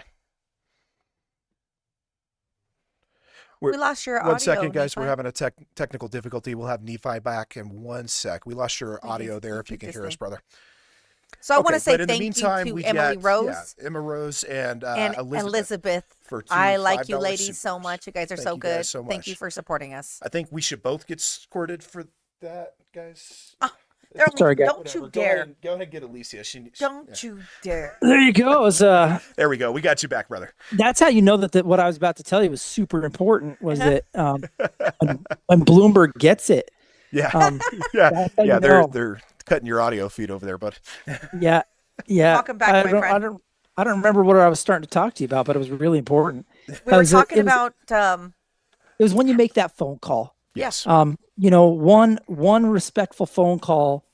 We lost your audio. 1 second, guys. Nephi. We're having a technical difficulty. We'll have Nephi back in 1 sec. We lost your audio there. If you can hear us, brother. So I want to say but in the thank meantime, you we to Emily got, Rose Emma Rose and Elizabeth. for two I like you $5 ladies supers. so much. You guys are Thank so you guys good. so Thank you much. for supporting us. I think we should both get scored for that, guys. They're only- Sorry, guys. don't Whatever. you dare. Go ahead and get Alicia. Don't you dare. There you go. There we go. We got you back, brother. That's how you know that what I was about to tell you was super important. Was that when Bloomberg gets it? Yeah, That's how you know. they're cutting your audio feed over there, bud. Yeah. Welcome back, my friend. I don't remember what I was starting to talk to you about, but it was really important. We were talking about It was when you make that phone call. Yes. You know, one respectful phone call,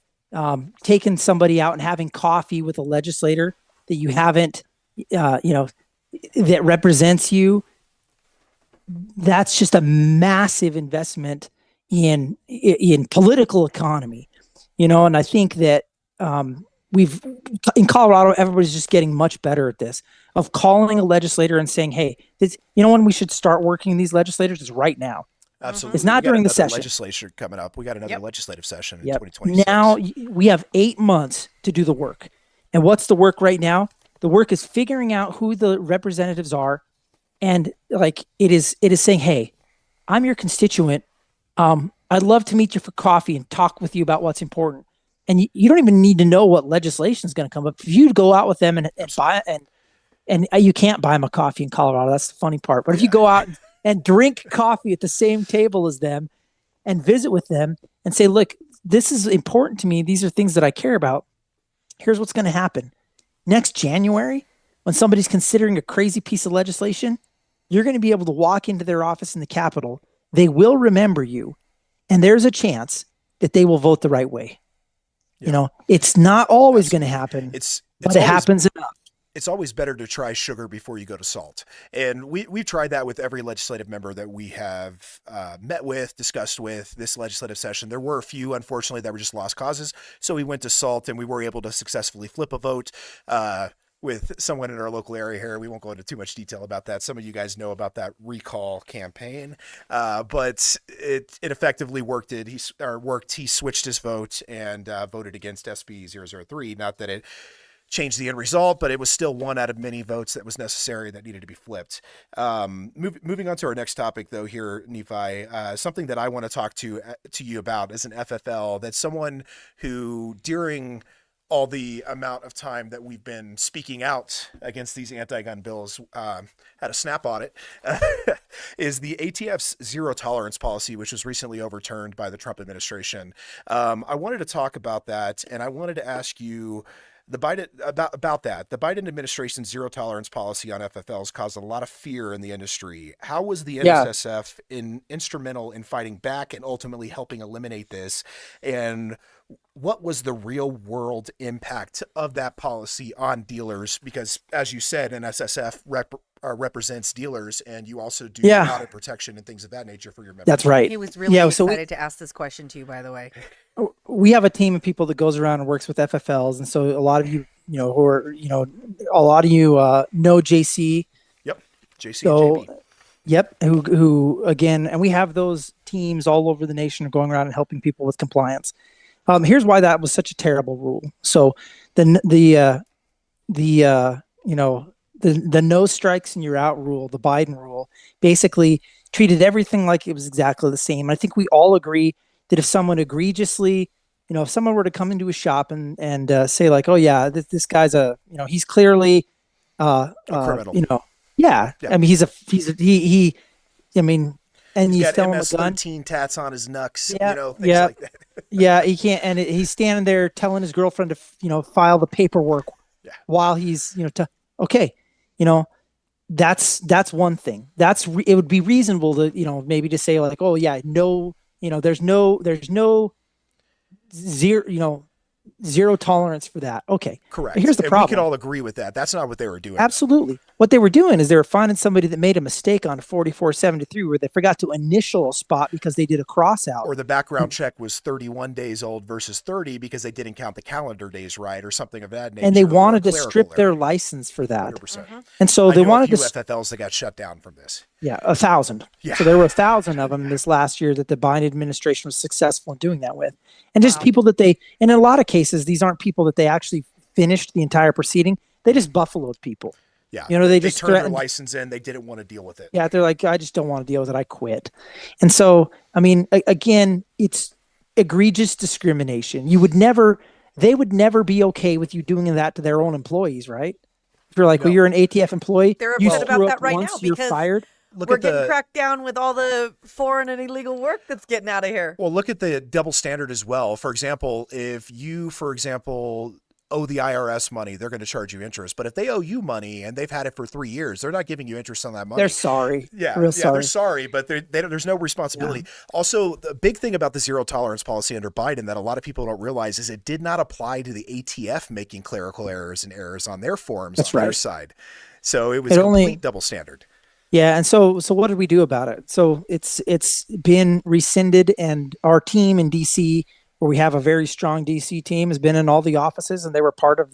taking somebody out and having coffee with a legislator that you haven't, you know, that represents you. That's just a massive investment in political economy, you know. And I think that in Colorado, everybody's just getting much better at this, of calling a legislator and saying, hey, you know when we should start working these legislators is right now. Absolutely. It's not We got during the another session. Legislature coming up. We got another legislative session in Yep. 2026. Now we have 8 months to do the work. And what's the work right now? The work is figuring out who the representatives are. And like it is saying, hey, I'm your constituent. I'd love to meet you for coffee and talk with you about what's important. And you don't even need to know what legislation is going to come up. If you go out with them and buy and you can't buy them a coffee in Colorado, that's the funny part. But if you go out and drink coffee at the same table as them and visit with them and say, look, this is important to me. These are things that I care about. Here's what's going to happen. Next January, when somebody's considering a crazy piece of legislation, you're going to be able to walk into their office in the Capitol. They will remember you. And there's a chance that they will vote the right way. You know, it's not always going to happen, but it happens enough. It's always better to try sugar before you go to salt. And we've tried that with every legislative member that we have met with, discussed with this legislative session. There were a few, unfortunately, that were just lost causes. So we went to salt and we were able to successfully flip a vote with someone in our local area here. We won't go into too much detail about that. Some of you guys know about that recall campaign, but it effectively worked. He switched his vote and voted against SB 003. Not that it changed the end result, but it was still one out of many votes that was necessary that needed to be flipped. Moving on to our next topic, though, here, Nephi, something that I want to talk to you about is an FFL. That's someone who, during all the amount of time that we've been speaking out against these anti-gun bills, had a snap audit is the ATF's zero tolerance policy, which was recently overturned by the Trump administration. I wanted to talk about that, and I wanted to ask you the Biden about that. The Biden administration's zero tolerance policy on FFLs caused a lot of fear in the industry. How was the NSSF instrumental in fighting back and ultimately helping eliminate this? And what was the real world impact of that policy on dealers? Because as you said, NSSF represents dealers, and you also do audit protection and things of that nature for your members. That's right. He was really excited to ask this question to you, by the way. We have a team of people that goes around and works with FFLs. And so a lot of you, who are, a lot of you know JC. Yep. JC so, and JB. Yep. Who again, and we have those teams all over the nation going around and helping people with compliance. Here's why that was such a terrible rule. So the no strikes and you're out rule, the Biden rule, basically treated everything like it was exactly the same. I think we all agree that if someone egregiously, if someone were to come into a shop and say like, oh yeah, this guy's he's clearly a criminal. Yeah. I mean, and he's you got tell him a gun. 13 tats on his knucks, things like that. Yeah, he can't, and he's standing there telling his girlfriend to, file the paperwork while he's, okay, that's one thing. It would be reasonable to, maybe to say like, oh yeah, no, there's no zero tolerance for that. Okay. Correct. But here's the problem. We could all agree with that. That's not what they were doing. Absolutely. What they were doing is they were finding somebody that made a mistake on 4473 where they forgot to initial a spot because they did a cross out. Or the background check was 31 days old versus 30 because they didn't count the calendar days right or something of that nature. And they wanted to strip their license for that. 100%. And so they wanted to FFLs that got shut down from this. Yeah, 1,000. Yeah. So there were 1,000 of them this last year that the Biden administration was successful in doing that with. And just people that and in a lot of cases, these aren't people that they actually finished the entire proceeding. They just buffaloed people. Yeah. They just turned their license in. They didn't want to deal with it. Yeah. They're like, I just don't want to deal with it. I quit. And so, I mean, again, it's egregious discrimination. They would never be okay with you doing that to their own employees, right? If you're like, well, you're an ATF employee. They're upset about that right now you're because fired. we're getting cracked down with all the foreign and illegal work that's getting out of here. Well, look at the double standard as well. For example, if you, owe the IRS money, they're going to charge you interest. But if they owe you money and they've had it for 3 years, they're not giving you interest on that money. They're sorry. They're sorry, but there's no responsibility. Yeah. Also, the big thing about the zero tolerance policy under Biden that a lot of people don't realize is it did not apply to the ATF making clerical errors and errors on their forms their side. So it was complete double standard. Yeah, and so what did we do about it? So it's been rescinded, and our team in DC, where we have a very strong DC team, has been in all the offices, and they were part of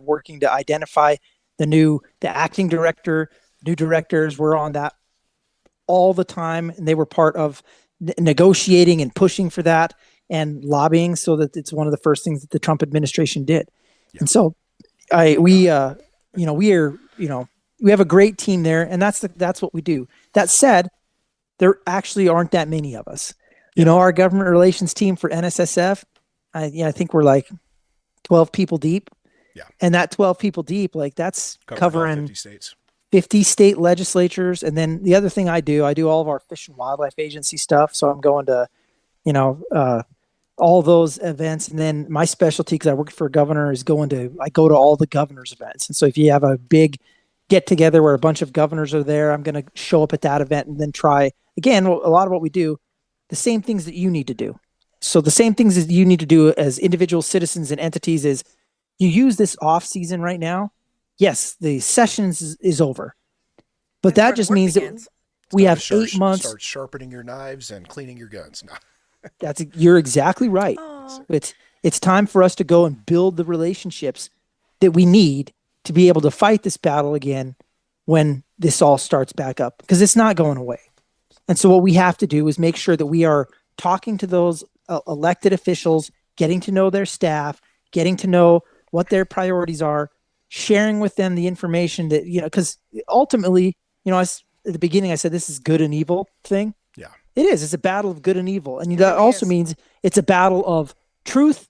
working to identify the acting director, new directors were on that all the time, and they were part of negotiating and pushing for that and lobbying, so that it's one of the first things that the Trump administration did. Yeah. And so we have a great team there, and that's what we do. That said, there actually aren't that many of us. Our government relations team for NSSF, I think we're like 12 people deep. Yeah. And that 12 people deep, like that's covering 50 states. 50 state legislatures. And then the other thing I do all of our Fish and Wildlife Agency stuff. So I'm going to, all those events. And then my specialty, because I work for a governor, is I go to all the governor's events. And so if you have a big get together where a bunch of governors are there, I'm going to show up at that event and then try, again, a lot of what we do, the same things that you need to do. So the same things that you need to do as individual citizens and entities is you use this off season right now. Yes, the sessions is over, but that just means that we have 8 months. Start sharpening your knives and cleaning your guns. No. You're exactly right. It's time for us to go and build the relationships that we need to be able to fight this battle again when this all starts back up, because it's not going away. And so what we have to do is make sure that we are talking to those elected officials, getting to know their staff, getting to know what their priorities are, sharing with them the information that, because ultimately, at the beginning I said this is good and evil thing. Yeah. It is. It's a battle of good and evil. And that also means it's a battle of truth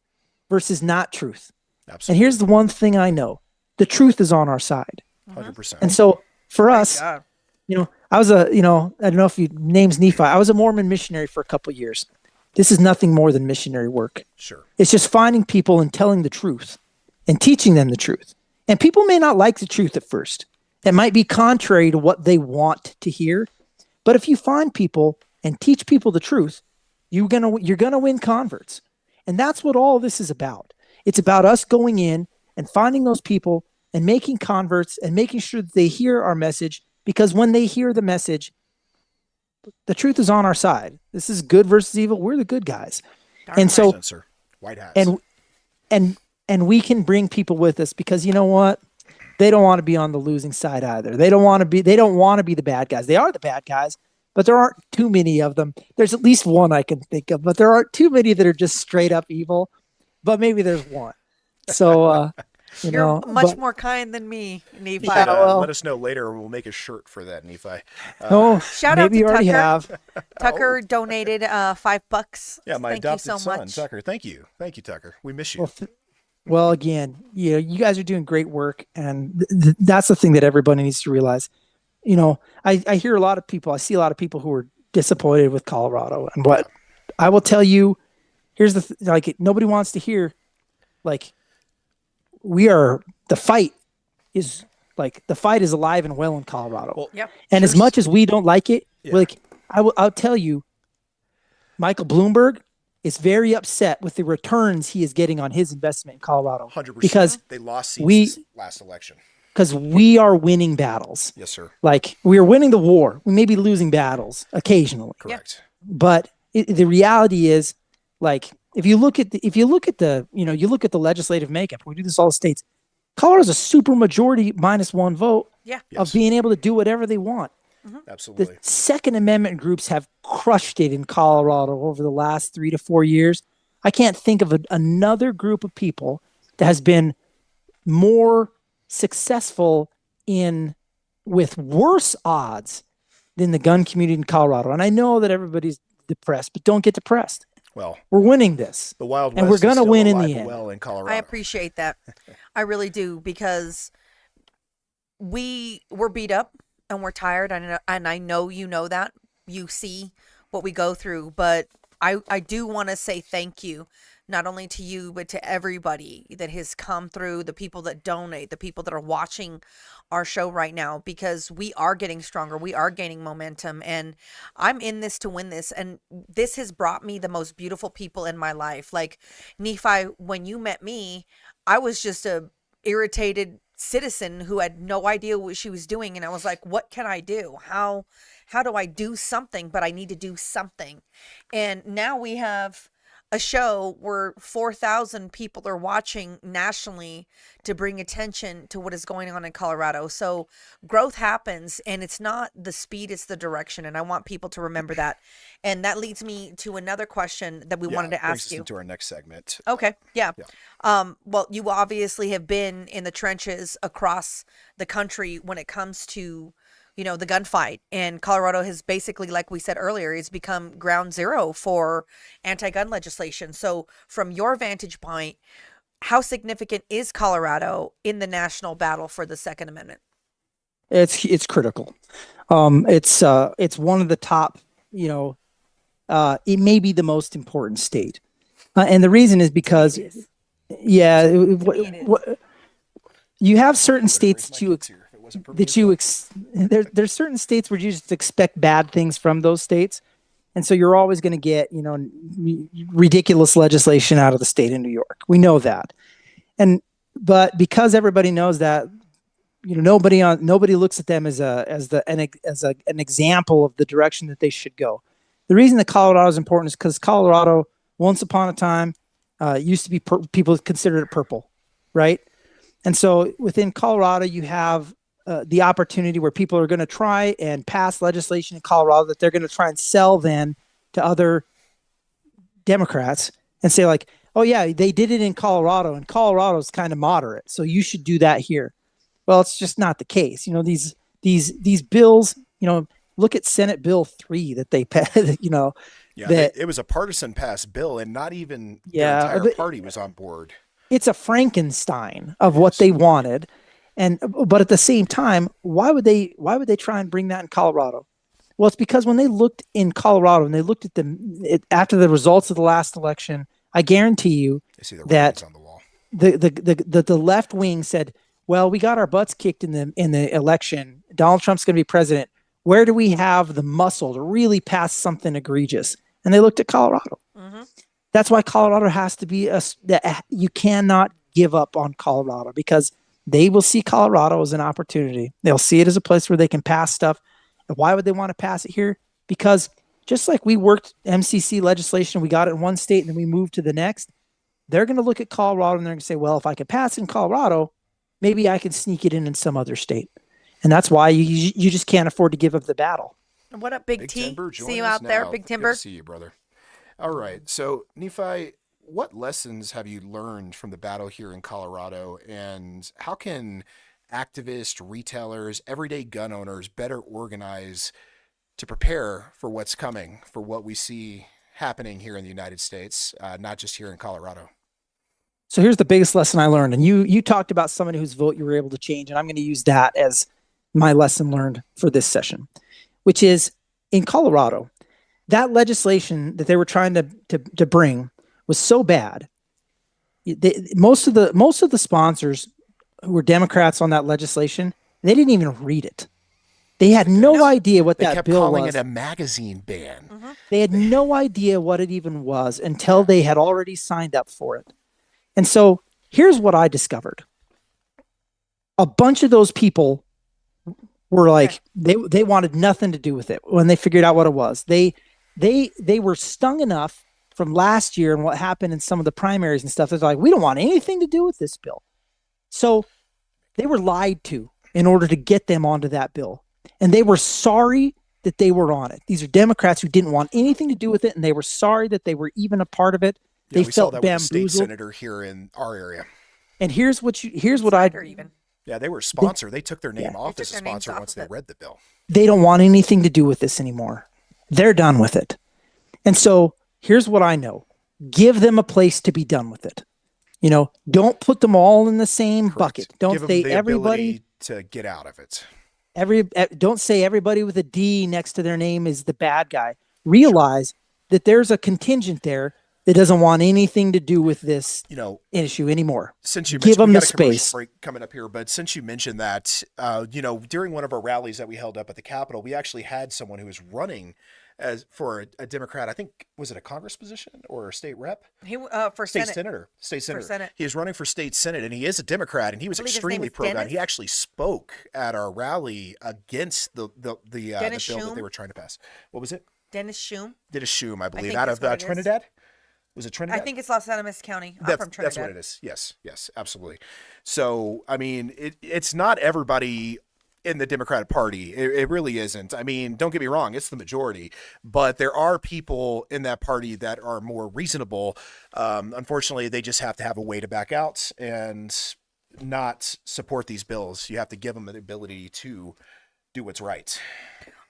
versus not truth. Absolutely. And here's the one thing I know. The truth is on our side. 100%. And so for us, I was I don't know if you name's Nephi. I was a Mormon missionary for a couple of years. This is nothing more than missionary work. Sure. It's just finding people and telling the truth and teaching them the truth. And people may not like the truth at first. It might be contrary to what they want to hear. But if you find people and teach people the truth, you're gonna win converts. And that's what all of this is about. It's about us going in and finding those people and making converts and making sure that they hear our message, because when they hear the message, the truth is on our side. This is good versus evil. We're the good guys. And so, Sir. White hats. and we can bring people with us, because you know what? They don't want to be on the losing side either. They don't want to be the bad guys. They are the bad guys, but there aren't too many of them. There's at least one I can think of, but there aren't too many that are just straight up evil, but maybe there's one. So, You're much more kind than me, Nephi. Let us know later, and we'll make a shirt for that, Nephi. Shout out to you already Tucker. have. Tucker donated $5. Yeah, my Thank you adopted so son, much. Tucker. Thank you, Tucker. We miss you. Well, again, you guys are doing great work, and that's the thing that everybody needs to realize. I hear a lot of people. I see a lot of people who are disappointed with Colorado, and what I will tell you, here's nobody wants to hear, the fight is alive and well in Colorado. Well, Yep. And as much as we don't like it, I'll tell you, Michael Bloomberg is very upset with the returns he is getting on his investment in Colorado. 100%. Because they lost seats this last election. Because we are winning battles. Yes, sir. We are winning the war. We may be losing battles occasionally. Correct. But the reality is, if you look at the legislative makeup, we do this all states. Colorado's a super majority -1 vote of being able to do whatever they want. Absolutely. The Second Amendment groups have crushed it in Colorado over the last 3 to 4 years. I can't think of another group of people that has been more successful with worse odds than the gun community in Colorado. And I know that everybody's depressed, but don't get depressed. Well, we're winning this. The Wild West and we're going to is still win in alive the and end. well in Colorado. I appreciate that. I really do, because we're beat up and we're tired, and I know you know that. You see what we go through, but I do want to say thank you, not only to you, but to everybody that has come through, the people that donate, the people that are watching our show right now, because we are getting stronger. We are gaining momentum, and I'm in this to win this. And this has brought me the most beautiful people in my life. Like Nephi, when you met me, I was just a irritated citizen who had no idea what she was doing. And I was like, what can I do? How do I do something? But I need to do something. And now we have a show where 4,000 people are watching nationally to bring attention to what is going on in Colorado. So growth happens, and it's not the speed, it's the direction. And I want people to remember that. And that leads me to another question that we wanted to ask you. Into our next segment. Okay. Yeah. Well, you obviously have been in the trenches across the country when it comes to the gunfight, and Colorado has basically, like we said earlier, it's become ground zero for anti-gun legislation. So from your vantage point, how significant is Colorado in the national battle for the Second Amendment? It's critical. It's one of the top, it may be the most important state. And the reason is because, you have certain states there's certain states where you just expect bad things from those states. And so you're always going to get, ridiculous legislation out of the state of New York. We know that. But because everybody knows that, nobody looks at them as an example of the direction that they should go. The reason that Colorado is important is because Colorado, once upon a time, used to be people considered it purple, right? And so within Colorado, you have the opportunity where people are going to try and pass legislation in Colorado that they're going to try and sell then to other Democrats and say like, oh yeah, they did it in Colorado, and Colorado's kind of moderate, so you should do that here. Well, it's just not the case. These bills, look at Senate Bill 3 that they passed, it was a partisan passed bill, and not even the entire party was on board. It's a Frankenstein of what they wanted. But at the same time, why would they try and bring that in Colorado? Well, it's because when they looked in Colorado and they looked at after the results of the last election, I guarantee you that on the wall. the left wing said, well, we got our butts kicked in the election. Donald Trump's going to be president. Where do we have the muscle to really pass something egregious? And they looked at Colorado. Mm-hmm. That's why Colorado has to be you cannot give up on Colorado, because they will see Colorado as an opportunity. They'll see it as a place where they can pass stuff. And why would they want to pass it here? Because just like we worked MCC legislation, we got it in one state and then we moved to the next. They're going to look at Colorado and they're going to say, well, if I could pass in Colorado, maybe I can sneak it in some other state. And that's why you just can't afford to give up the battle. What up, Big T? Timber, See you out there, Big Timber. Good to see you, brother. All right. So, Nephi, what lessons have you learned from the battle here in Colorado, and how can activists, retailers, everyday gun owners better organize to prepare for what's coming, for what we see happening here in the United States, not just here in Colorado? So here's the biggest lesson I learned. And you talked about someone whose vote you were able to change, and I'm going to use that as my lesson learned for this session, which is in Colorado, that legislation that they were trying to bring was so bad. Most of the sponsors who were Democrats on that legislation, they didn't even read it. They had no idea what that bill was. They kept calling it a magazine ban. Mm-hmm. They had no idea what it even was until they had already signed up for it. And so here's what I discovered. A bunch of those people were like, they wanted nothing to do with it when they figured out what it was. They were stung enough from last year and what happened in some of the primaries and stuff. They're like, we don't want anything to do with this bill. So they were lied to in order to get them onto that bill. And they were sorry that they were on it. These are Democrats who didn't want anything to do with it, and they were sorry that they were even a part of it. Yeah, they we felt saw that with the bamboozled. state senator here in our area. And here's what Yeah, they were a sponsor. They took their name off as a sponsor once they read the bill. They don't want anything to do with this anymore. They're done with it. And so here's what I know. Give them a place to be done with it. Don't put them all in the same bucket. Don't Give say them the everybody ability to get out of it. Don't say everybody with a D next to their name is the bad guy. Realize that there's a contingent there that doesn't want anything to do with this issue anymore. Since you give them we the got a commercial space. break coming up here, but since you mentioned that, during one of our rallies that we held up at the Capitol, we actually had someone who was running for a Democrat. I think, was it a Congress position or a state rep? He for state Senate. senator. State senator. For Senate. He is running for state Senate, and he is a Democrat, and he was extremely pro-gun. He actually spoke at our rally against the bill that they were trying to pass. What was it? Dennis Shum. Dennis Shum, I believe, out of Trinidad. Was it Trinidad? I think it's Los Alamos County. I'm from Trinidad. That's what it is. Yes, absolutely. So, I mean, it's not everybody in the Democratic Party. It really isn't. I mean, don't get me wrong, it's the majority, but there are people in that party that are more reasonable. Unfortunately, they just have to have a way to back out and not support these bills. You have to give them the ability to do what's right.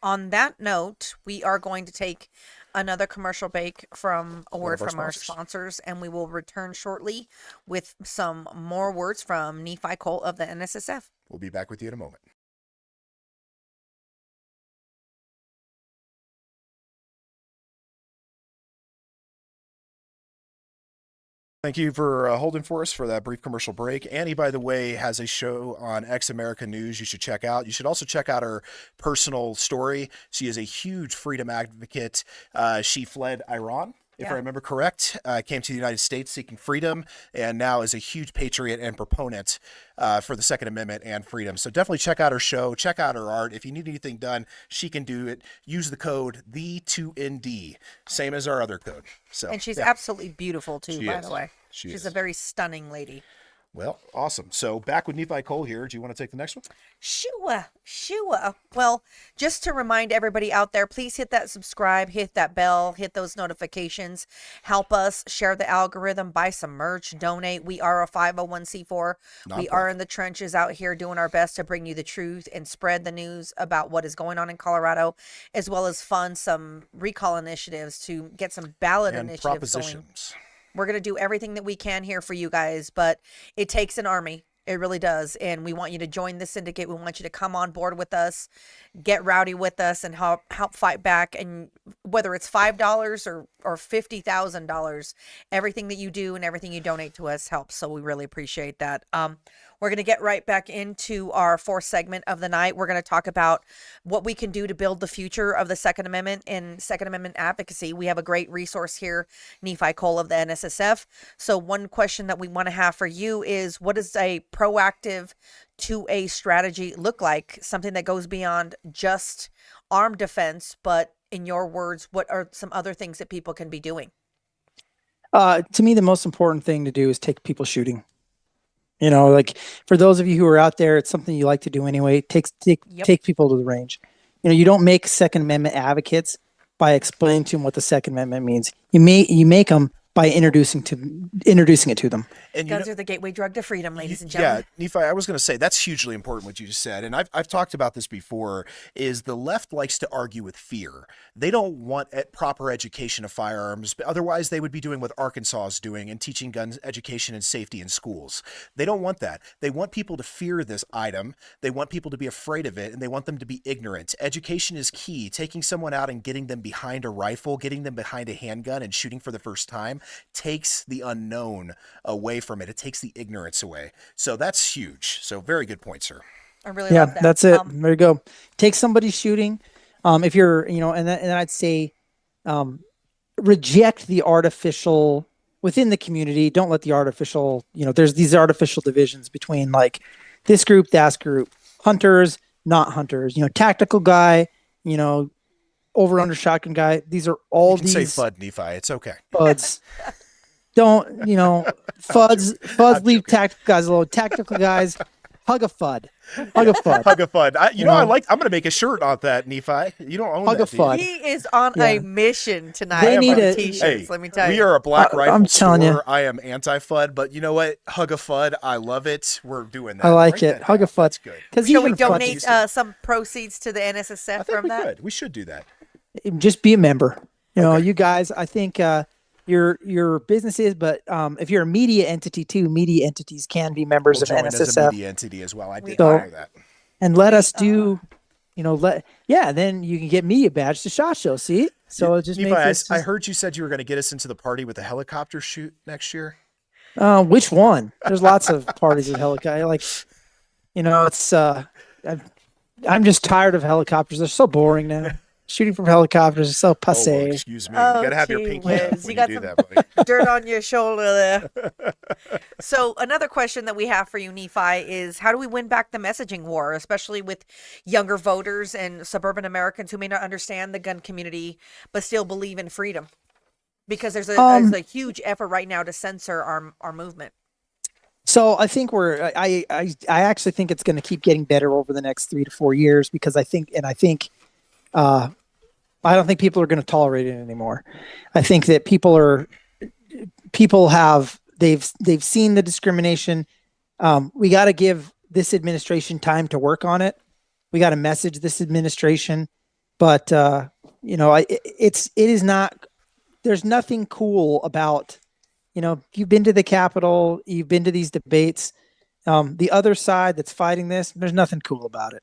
On that note, we are going to take another commercial break from a word from our sponsors, and we will return shortly with some more words from Nephi Cole of the NSSF. We'll be back with you in a moment. Thank you for holding for us for that brief commercial break. Annie, by the way, has a show on ExAmerican News you should check out. You should also check out her personal story. She is a huge freedom advocate. She fled Iran, if I remember correct, came to the United States seeking freedom, and now is a huge patriot and proponent for the Second Amendment and freedom. So definitely check out her show. Check out her art. If you need anything done, she can do it. Use the code THE2ND, same as our other code. So, and she's absolutely beautiful, too, by the way. She's a very stunning lady. Well, awesome. So back with Nephi Cole here. Do you want to take the next one? Sure. Well, just to remind everybody out there, please hit that subscribe, hit that bell, hit those notifications. Help us share the algorithm, buy some merch, donate. We are a 501c4. We are in the trenches out here doing our best to bring you the truth and spread the news about what is going on in Colorado, as well as fund some recall initiatives to get some ballot initiatives going. We're going to do everything that we can here for you guys, but it takes an army. It really does. And we want you to join the syndicate. We want you to come on board with us, get rowdy with us, and help fight back. And whether it's $5 or $50,000, everything that you do and everything you donate to us helps. So we really appreciate that. We're going to get right back into our fourth segment of the night. We're going to talk about what we can do to build the future of the Second Amendment and Second Amendment advocacy. We have a great resource here, Nephi Cole of the NSSF. So one question that we want to have for you is, what does a proactive 2A strategy look like? Something that goes beyond just armed defense, but in your words, what are some other things that people can be doing? To me, the most important thing to do is take people shooting. You know, like for those of you who are out there, it's something you like to do anyway. Take people to the range. You know, you don't make Second Amendment advocates by explaining to them what the Second Amendment means. You make them by introducing it to them. And Guns are the gateway drug to freedom, ladies and gentlemen. Yeah, Nephi, I was going to say that's hugely important what you just said, and I've talked about this before. Is the left likes to argue with fear? They don't want proper education of firearms. Otherwise, they would be doing what Arkansas is doing and teaching gun education and safety in schools. They don't want that. They want people to fear this item. They want people to be afraid of it, and they want them to be ignorant. Education is key. Taking someone out and getting them behind a rifle, getting them behind a handgun, and shooting for the first time takes the unknown away from it. It takes the ignorance away. So that's huge. So very good point, sir. I really love that. That's it. There you go. Take somebody shooting. If you're, you know, and then I'd say, reject the artificial within the community. Don't let the artificial, you know, there's these artificial divisions between like this group, that group, hunters, not hunters, you know, tactical guy, you know, over under shotgun guy. These are all these. Say FUD, Nephi. It's okay. FUDs. Don't, you know, FUDs leave tactical guys alone. Tactical guys, hug a FUD. Hug a FUD. Hug a FUD. I'm going to make a shirt on that, Nephi. You don't own hug that, a FUD. He is on a mission tonight. They need for a t-shirts, let me tell you. We are a Black Rifle I'm telling store. you. I am anti-FUD, but you know what? Hug a FUD. I love it. We're doing that. I like Write it. that Hug a down. FUD. That's good. Because Shall we even donate FUD, some proceeds to the NSSF I think from we that? could. We should do that. just be a member. You know, you guys, I think your business is, but if you're a media entity too, media entities can be members of join as a NSSF. media entity as well. I did So- know that. And let us do, you know, then you can get media badge to SHOT Show. See? So it just Nephi, makes I heard you said you were going to get us into the party with the helicopter shoot next year. which one? There's lots of parties with helicopter. Like, you know, it's I'm just tired of helicopters. They're so boring now. Shooting from helicopters is so Oh, well, passe. excuse me. Oh, you got to have your gee pinky up whiz. when You you got do some- that, buddy. Dirt on your shoulder there. So another question that we have for you, Nephi, is how do we win back the messaging war, especially with younger voters and suburban Americans who may not understand the gun community but still believe in freedom? Because there's a huge effort right now to censor our movement. So I think I actually think it's going to keep getting better over the next 3 to 4 years because I don't think people are going to tolerate it anymore. I think that they've seen the discrimination. We got to give this administration time to work on it. We got to message this administration, but you know, it is not. There's nothing cool about. You know, you've been to the Capitol, you've been to these debates. The other side that's fighting this, there's nothing cool about it.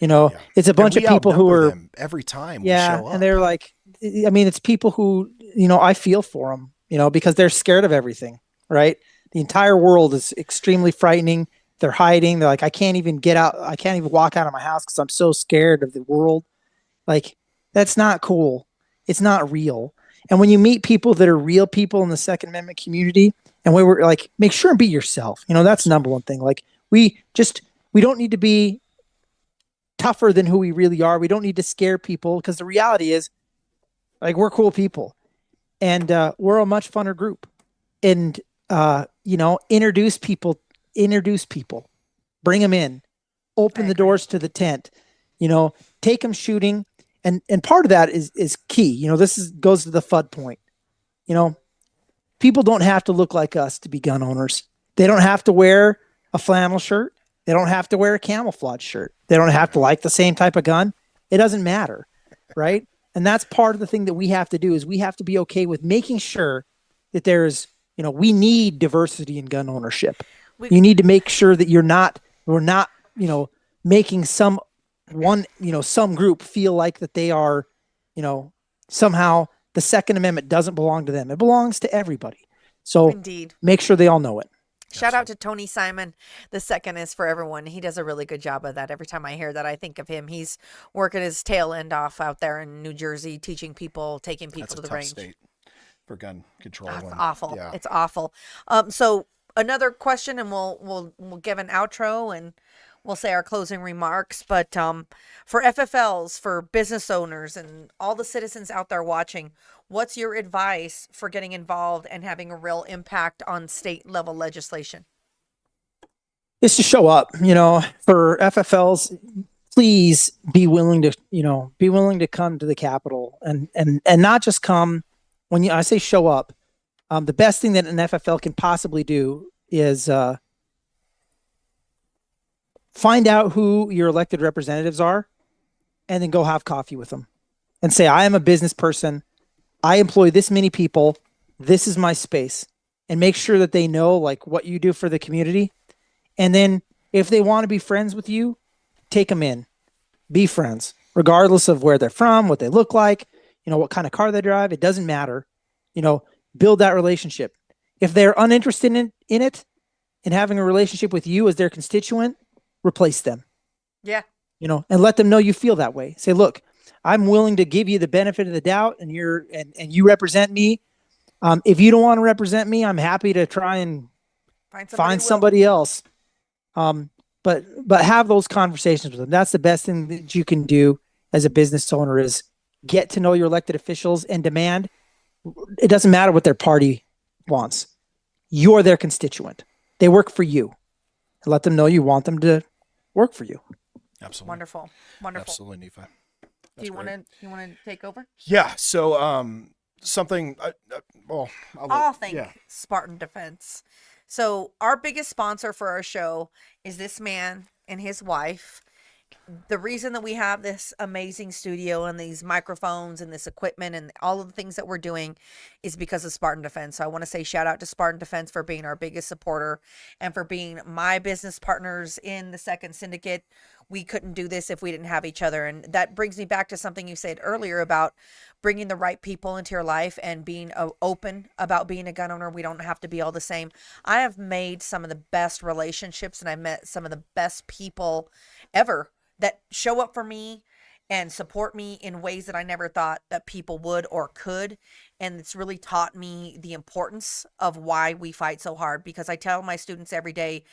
You know, it's a bunch of people who are them every time. We show up. and they're like, I mean, it's people who, you know, I feel for them, you know, because they're scared of everything, right? The entire world is extremely frightening. They're hiding. They're like, I can't even get out. I can't even walk out of my house because I'm so scared of the world. Like, that's not cool. It's not real. And when you meet people that are real people in the Second Amendment community, and we were like, make sure and be yourself. You know, that's the number one thing. Like, we don't need to be tougher than who we really are. We don't need to scare people because the reality is, like, we're cool people, and we're a much funner group. And you know, introduce people, bring them in, open the doors to the tent. You know, take them shooting. And part of that is key. You know, goes to the FUD point. You know, people don't have to look like us to be gun owners. They don't have to wear a flannel shirt. They don't have to wear a camouflage shirt. They don't have to like the same type of gun. It doesn't matter, right? And that's part of the thing that we have to do is we have to be okay with making sure that there's, you know, we need diversity in gun ownership. You need to make sure that we're not, making some group feel like that they are, somehow the Second Amendment doesn't belong to them. It belongs to everybody. So Indeed. make sure they all know it. Shout out to Tony Simon. The second is for everyone. He does a really good job of that. Every time I hear that, I think of him. He's working his tail end off out there in New Jersey, teaching people, taking people to the range. State for gun control. It's awful. Yeah. It's awful. So another question, and we'll give an outro and we'll say our closing remarks. But for FFLs, for business owners, and all the citizens out there watching, what's your advice for getting involved and having a real impact on state level legislation? It's to show up, for FFLs. Please be willing to come to the Capitol and not just come when I say show up. The best thing that an FFL can possibly do is find out who your elected representatives are and then go have coffee with them and say, I am a business person. I employ this many people. This is my space. And make sure that they know like what you do for the community. And then if they want to be friends with you, take them in. Be friends, regardless of where they're from, what they look like, what kind of car they drive. It doesn't matter. Build that relationship. If they're uninterested in it, in having a relationship with you as their constituent, replace them. Yeah. And let them know you feel that way. Say, look, I'm willing to give you the benefit of the doubt, and you represent me. If you don't want to represent me, I'm happy to try and find somebody else. But have those conversations with them. That's the best thing that you can do as a business owner is get to know your elected officials and demand. It doesn't matter what their party wants. You're their constituent. They work for you. And let them know you want them to work for you. Absolutely. Wonderful. Absolutely, Nephi. Do you want to take over? Yeah. So, something. I'll thank Spartan Defense. So our biggest sponsor for our show is this man and his wife. The reason that we have this amazing studio and these microphones and this equipment and all of the things that we're doing is because of Spartan Defense. So I want to say shout out to Spartan Defense for being our biggest supporter and for being my business partners in the Second Syndicate. We couldn't do this if we didn't have each other. And that brings me back to something you said earlier about bringing the right people into your life and being open about being a gun owner. We don't have to be all the same. I have made some of the best relationships and I've met some of the best people ever that show up for me and support me in ways that I never thought that people would or could. And it's really taught me the importance of why we fight so hard, because I tell my students every day,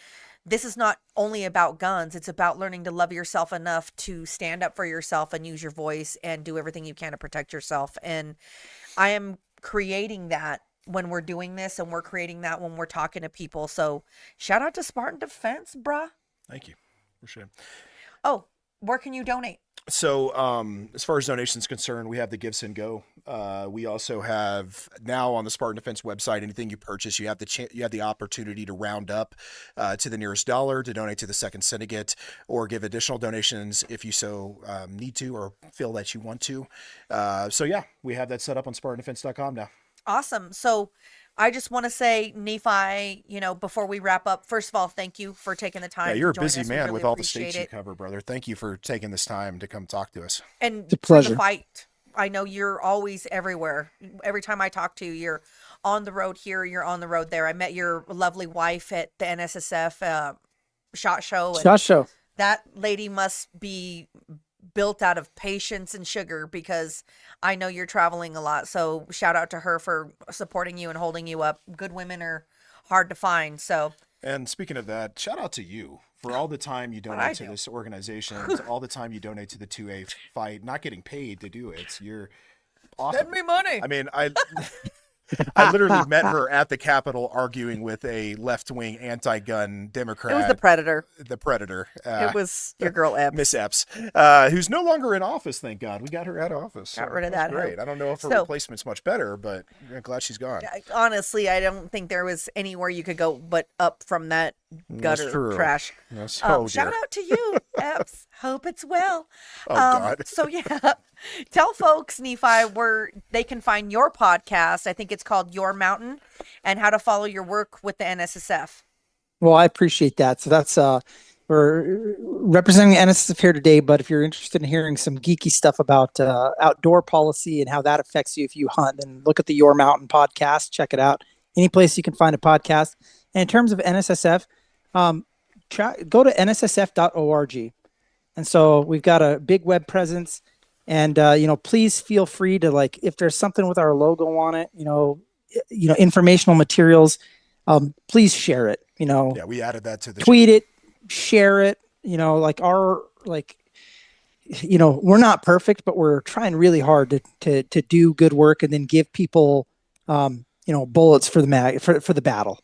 this is not only about guns. It's about learning to love yourself enough to stand up for yourself and use your voice and do everything you can to protect yourself. And I am creating that when we're doing this, and we're creating that when we're talking to people. So shout out to Spartan Defense, bruh. Thank you. Appreciate it. Oh, where can you donate? So, as far as donations concerned, we have the Give, Send, Go. We also have now on the Spartan Defense website, anything you purchase, you have the opportunity to round up to the nearest dollar to donate to the Second Syndicate, or give additional donations if you so need to or feel that you want to. So yeah, we have that set up on SpartanDefense.com now. Awesome. So I just want to say, Nephi, before we wrap up, first of all, thank you for taking the time. Yeah, you're a to join busy us. We man really with all the appreciate states you it. cover, brother. Thank you for taking this time to come talk to us. And It's a for pleasure. the fight, I know you're always everywhere. Every time I talk to you, you're on the road here, you're on the road there. I met your lovely wife at the NSSF SHOT Show. And SHOT Show. that lady must be built out of patience and sugar, because I know you're traveling a lot. So shout out to her for supporting you and holding you up. Good women are hard to find. So, And speaking of that, shout out to you for all the time you I donate to do? this organization, all the time you donate to the 2A fight, not getting paid to do it. You're awesome. send me money. I mean, I literally met her at the Capitol arguing with a left-wing anti-gun Democrat. It was the Predator. The Predator. It was your girl Epps. Miss Epps, who's no longer in office, thank God. We got her out of office. Got so rid of that's that great. hoe. I don't know if her So- replacement's much better, but I'm glad she's gone. Honestly, I don't think there was anywhere you could go but up from that That's gutter true. trash. Yes. Oh, Shout dear. out to you, Epps. Hope it's well. Oh, God. So yeah, tell folks, Nephi, where they can find your podcast. I think it's called Your Mountain, and how to follow your work with the NSSF. Well, I appreciate that. So that's we're representing NSSF here today. But if you're interested in hearing some geeky stuff about outdoor policy and how that affects you if you hunt, then look at the Your Mountain podcast. Check it out. Any place you can find a podcast. And in terms of NSSF, go to nssf.org. And so we've got a big web presence. And please feel free to, like, if there's something with our logo on it, informational materials, please share it. Yeah, we added that to the tweet it, share it. We're not perfect, but we're trying really hard to do good work and then give people bullets for the battle.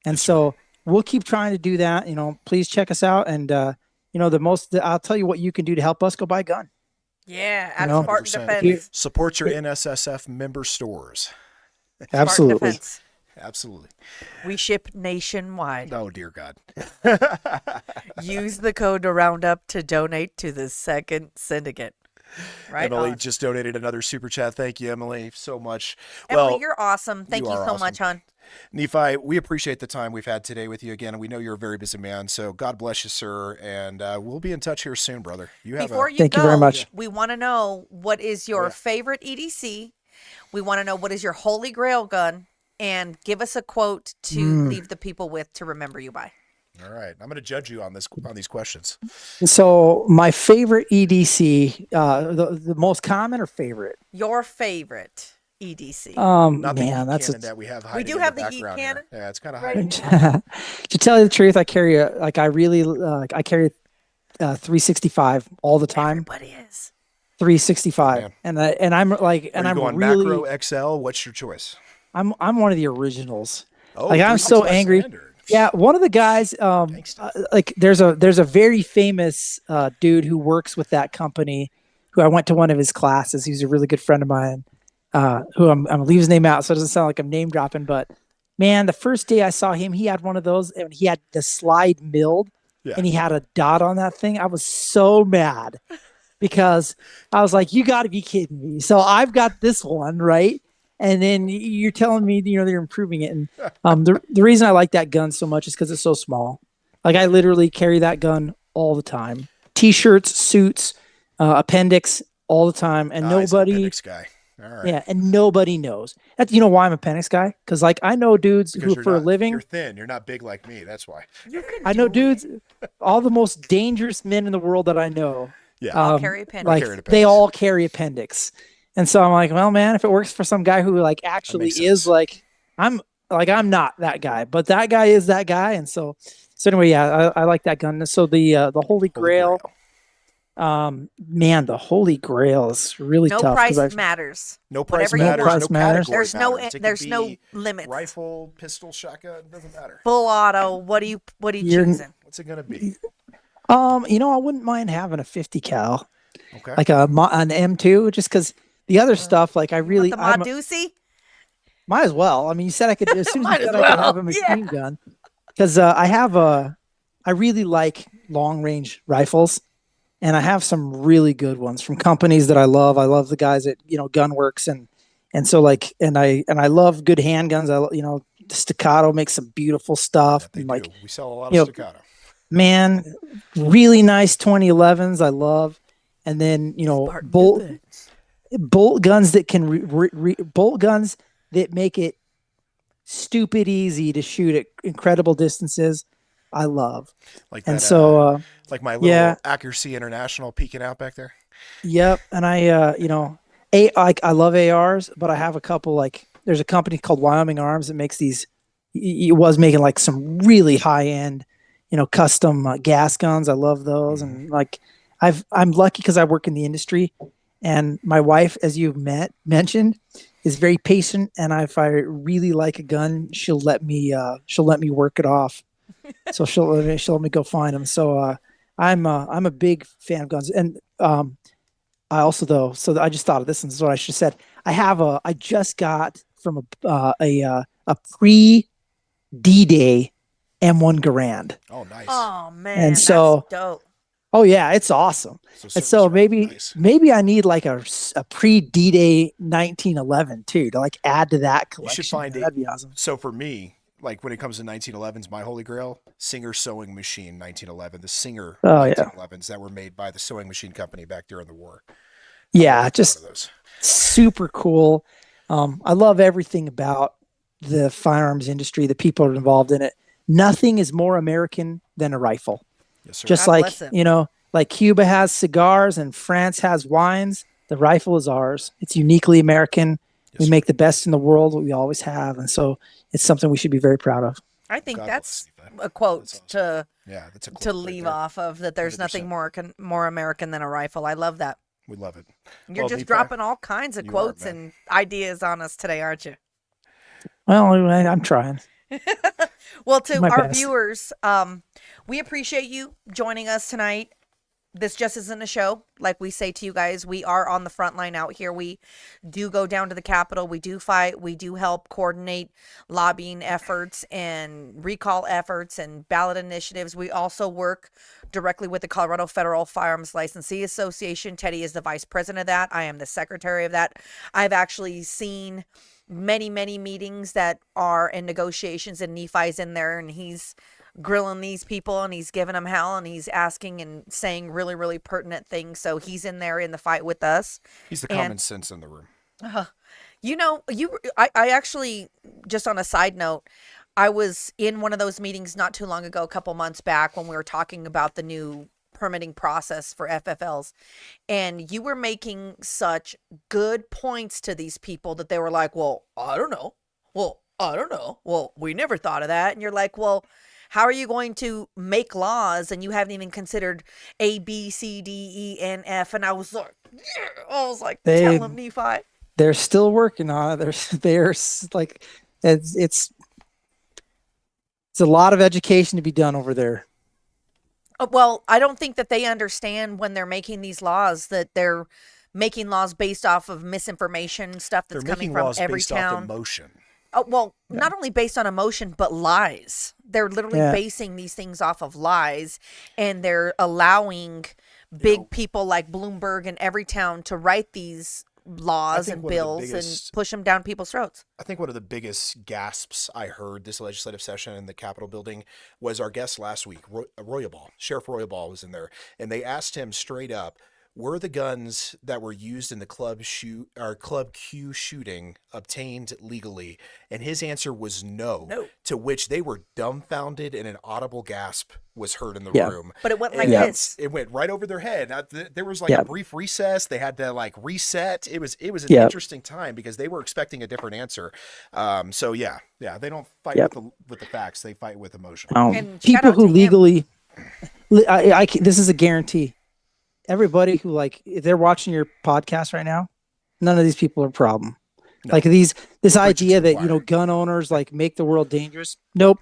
And so we'll keep trying to do that. Please check us out. And I'll tell you what you can do to help us: go buy a gun. Yeah, at Spartan Defense. Support your NSSF member stores. Absolutely. Absolutely. We ship nationwide. Oh, dear God. Use the code Roundup to donate to the Second Syndicate. Right. Emily just donated another super chat. Thank you, Emily, so much. Emily, you're awesome. Thank you so much, hon. Nephi, we appreciate the time we've had today with you again. We know you're a very busy man, so God bless you, sir. And we'll be in touch here soon, brother. Thank you very much. We want to know, what is your favorite EDC? We want to know, what is your holy grail gun? And give us a quote to leave the people with to remember you by. All right. I'm going to judge you on these questions. So my favorite EDC, the most common or favorite? Your favorite EDC. Not man, that's that we have. We do have the heat cannon. Yeah, it's kind of right. To tell you the truth, I carry I carry 365 all the time. Everybody is 365, and I'm like, and I'm going really macro XL. What's your choice? I'm one of the originals. Oh, like, I'm so angry. Standard. Yeah, one of the guys, like there's a very famous dude who works with that company, who I went to one of his classes. He's a really good friend of mine, who I'm gonna leave his name out, so it doesn't sound like I'm name dropping. But man, the first day I saw him, he had one of those, and he had the slide milled, and he had a dot on that thing. I was so mad because I was like, "You got to be kidding me!" So I've got this one, right? And then you're telling me, they're improving it. And the reason I like that gun so much is because it's so small. Like, I literally carry that gun all the time. T-shirts, suits, appendix all the time. And nobody, appendix guy. All right. Yeah, and nobody knows. That, why I'm appendix guy? Because, like, I know dudes who, for a living. You're thin. You're not big like me. That's why. I know dudes, all the most dangerous men in the world that I know. Yeah. All carry appendix. Like, they all carry appendix. And so I'm like, well, man, if it works for some guy who, like, actually is like, I'm not that guy, but that guy is that guy. And so anyway, yeah, I like that gun. So the Holy Grail, man, the Holy Grail is really tough. No price matters. No price Whatever matters. No price matters. There's no limits. Rifle, pistol, shotgun, doesn't matter. Full auto. What are you choosing? What's it gonna be? I wouldn't mind having a 50 cal, okay, like an M2, just because. The other stuff, like, I really, the Madusi? Might as well. I mean, you said I could, as soon as you said I could have a machine gun, because I really like long range rifles, and I have some really good ones from companies that I love. I love the guys at, Gunworks, and so, like, and I love good handguns. Staccato makes some beautiful stuff. Yeah, and, like, we sell a lot of Staccato. Man, really nice 2011s. I love, and then bolt guns that can bolt guns that make it stupid easy to shoot at incredible distances. I love. Like and that, so like my little Accuracy International peeking out back there. Yep. And I I love ARs, but I have a couple, like, there's a company called Wyoming Arms that makes these. It was making, like, some really high end, custom gas guns. I love those. And, like, I'm lucky because I work in the industry. And my wife, as you mentioned, is very patient. And if I really like a gun, she'll let me work it off. So she'll let me go find them. So I'm a big fan of guns. And I also, so I just thought of this, and this is what I should have said. I just got from a pre D-Day M1 Garand. Oh, nice. Oh man, and so that's dope. Oh yeah, it's awesome. And so maybe I need, like, a pre D-Day 1911 too, to, like, add to that collection. You should find That'd be awesome. So for me, like when it comes to 1911s, my holy grail, Singer sewing machine 1911, the Singer Oh, yeah. 1911s that were made by the sewing machine company back during the war. Yeah, One just of those. super cool. I love everything about the firearms industry, the people that are involved in it. Nothing is more American than a rifle. Yes, sir. Just God like, bless it. you know, like Cuba has cigars and France has wines, the rifle is ours. It's uniquely American. Yes, We sir. make the best in the world. We always have. And so it's something we should be very proud of. I think God that's bless you, a quote That's awesome. to Yeah, that's a to quote right leave there. off of, that there's 100%. nothing more American than a rifle. I love that. We love it. You're Well, just Nephi, dropping all kinds of you are, quotes man. and ideas on us today, aren't you? Well, I'm trying. Well, to My our best. viewers, we appreciate you joining us tonight. This just isn't a show. Like we say to you guys, we are on the front line out here. We do go down to the Capitol. We do fight. We do help coordinate lobbying efforts and recall efforts and ballot initiatives. We also work directly with the Colorado Federal Firearms Licensee Association. Teddy is the vice president of that. I am the secretary of that. I've actually seen many meetings that are in negotiations, and Nephi's in there, and he's grilling these people and he's giving them hell and he's asking and saying really pertinent things. So he's in there in the fight with us. He's the And- common sense in the room. You know, I actually, just on a side note, I was in one of those meetings not too long ago, a couple months back, when we were talking about the new permitting process for FFLs, and you were making such good points to these people that they were like, well, I don't know. Well, we never thought of that. And you're like, well, how are you going to make laws and you haven't even considered A, B, C, D, E, and F? And I was like, They- tell him, Nephi. They're still working on it. They're like, it's a lot of education to be done over there. Well, I don't think that they understand when they're making these laws that they're making laws based off of misinformation, stuff that's They're coming making from laws every based off town. emotion. Well, not only based on emotion, but lies. They're literally Yeah. basing these things off of lies, and they're allowing big people like Bloomberg and every town to write these laws think and one of the bills biggest- and push them down people's throats. I think one of the biggest gasps I heard this legislative session in the Capitol building was our guest last week, Royaball. Sheriff Royaball was in there, and they asked him straight up, were the guns that were used in the Club Q shooting obtained legally? And his answer was no. To which they were dumbfounded, and an audible gasp was heard in the room. But it went like And this. It went right over their head. There was like Yeah. a brief recess. They had to like reset. It was an Yeah. interesting time because they were expecting a different answer. So yeah, they don't fight Yep. with the facts. They fight with emotion. And shout People out who to him. legally, this is a guarantee. Everybody who, like, if they're watching your podcast right now, none of these people are a problem. No. Like this preaching idea to the that, you know, choir. gun owners like make the world dangerous. Nope.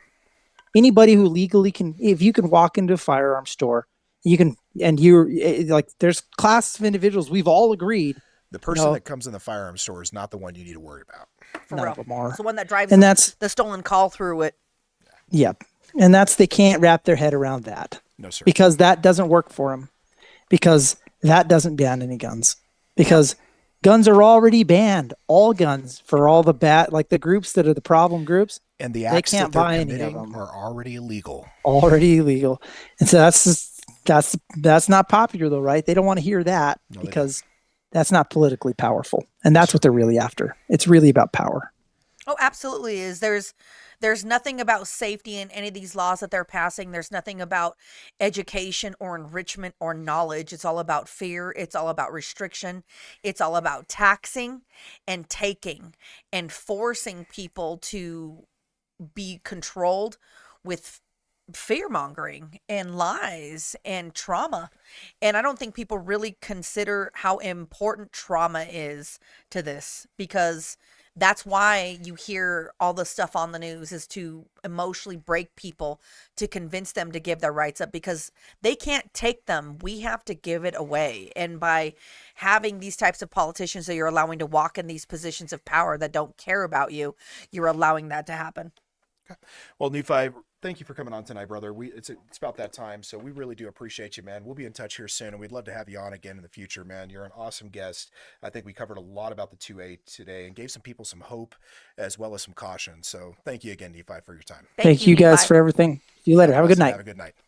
Anybody who legally can, if you can walk into a firearm store, you can, and you're like, there's classes of individuals. We've all agreed. The person No. that comes in the firearm store is not the one you need to worry about. For None real. of them are. It's the one that drives And that's, the stolen call through it. yep. And that's, they can't wrap their head around that. No, sir. Because that doesn't work for them, because that doesn't ban any guns, because guns are already banned, all guns, for all the like the groups that are the problem groups, And the they acts can't that they're buy any of committing them. are already illegal. already illegal. And so that's not popular though, right? They don't want to hear that, No, they because that's not politically powerful. And that's what they're really after. It's really about power. Oh, absolutely is. There's nothing about safety in any of these laws that they're passing. There's nothing about education or enrichment or knowledge. It's all about fear. It's all about restriction. It's all about taxing and taking and forcing people to be controlled with fear mongering and lies and trauma. And I don't think people really consider how important trauma is to this, because that's why you hear all the stuff on the news, is to emotionally break people, to convince them to give their rights up, because they can't take them. We have to give it away. And by having these types of politicians that you're allowing to walk in these positions of power that don't care about you, you're allowing that to happen. Well, Nephi, thank you for coming on tonight, brother. It's about that time, so we really do appreciate you, man. We'll be in touch here soon, and we'd love to have you on again in the future, man. You're an awesome guest. I think we covered a lot about the 2A today and gave some people some hope as well as some caution. So thank you again, Nephi, for your time. Thank you guys Nephi. for everything. See you later. Have a good night. Have a good night.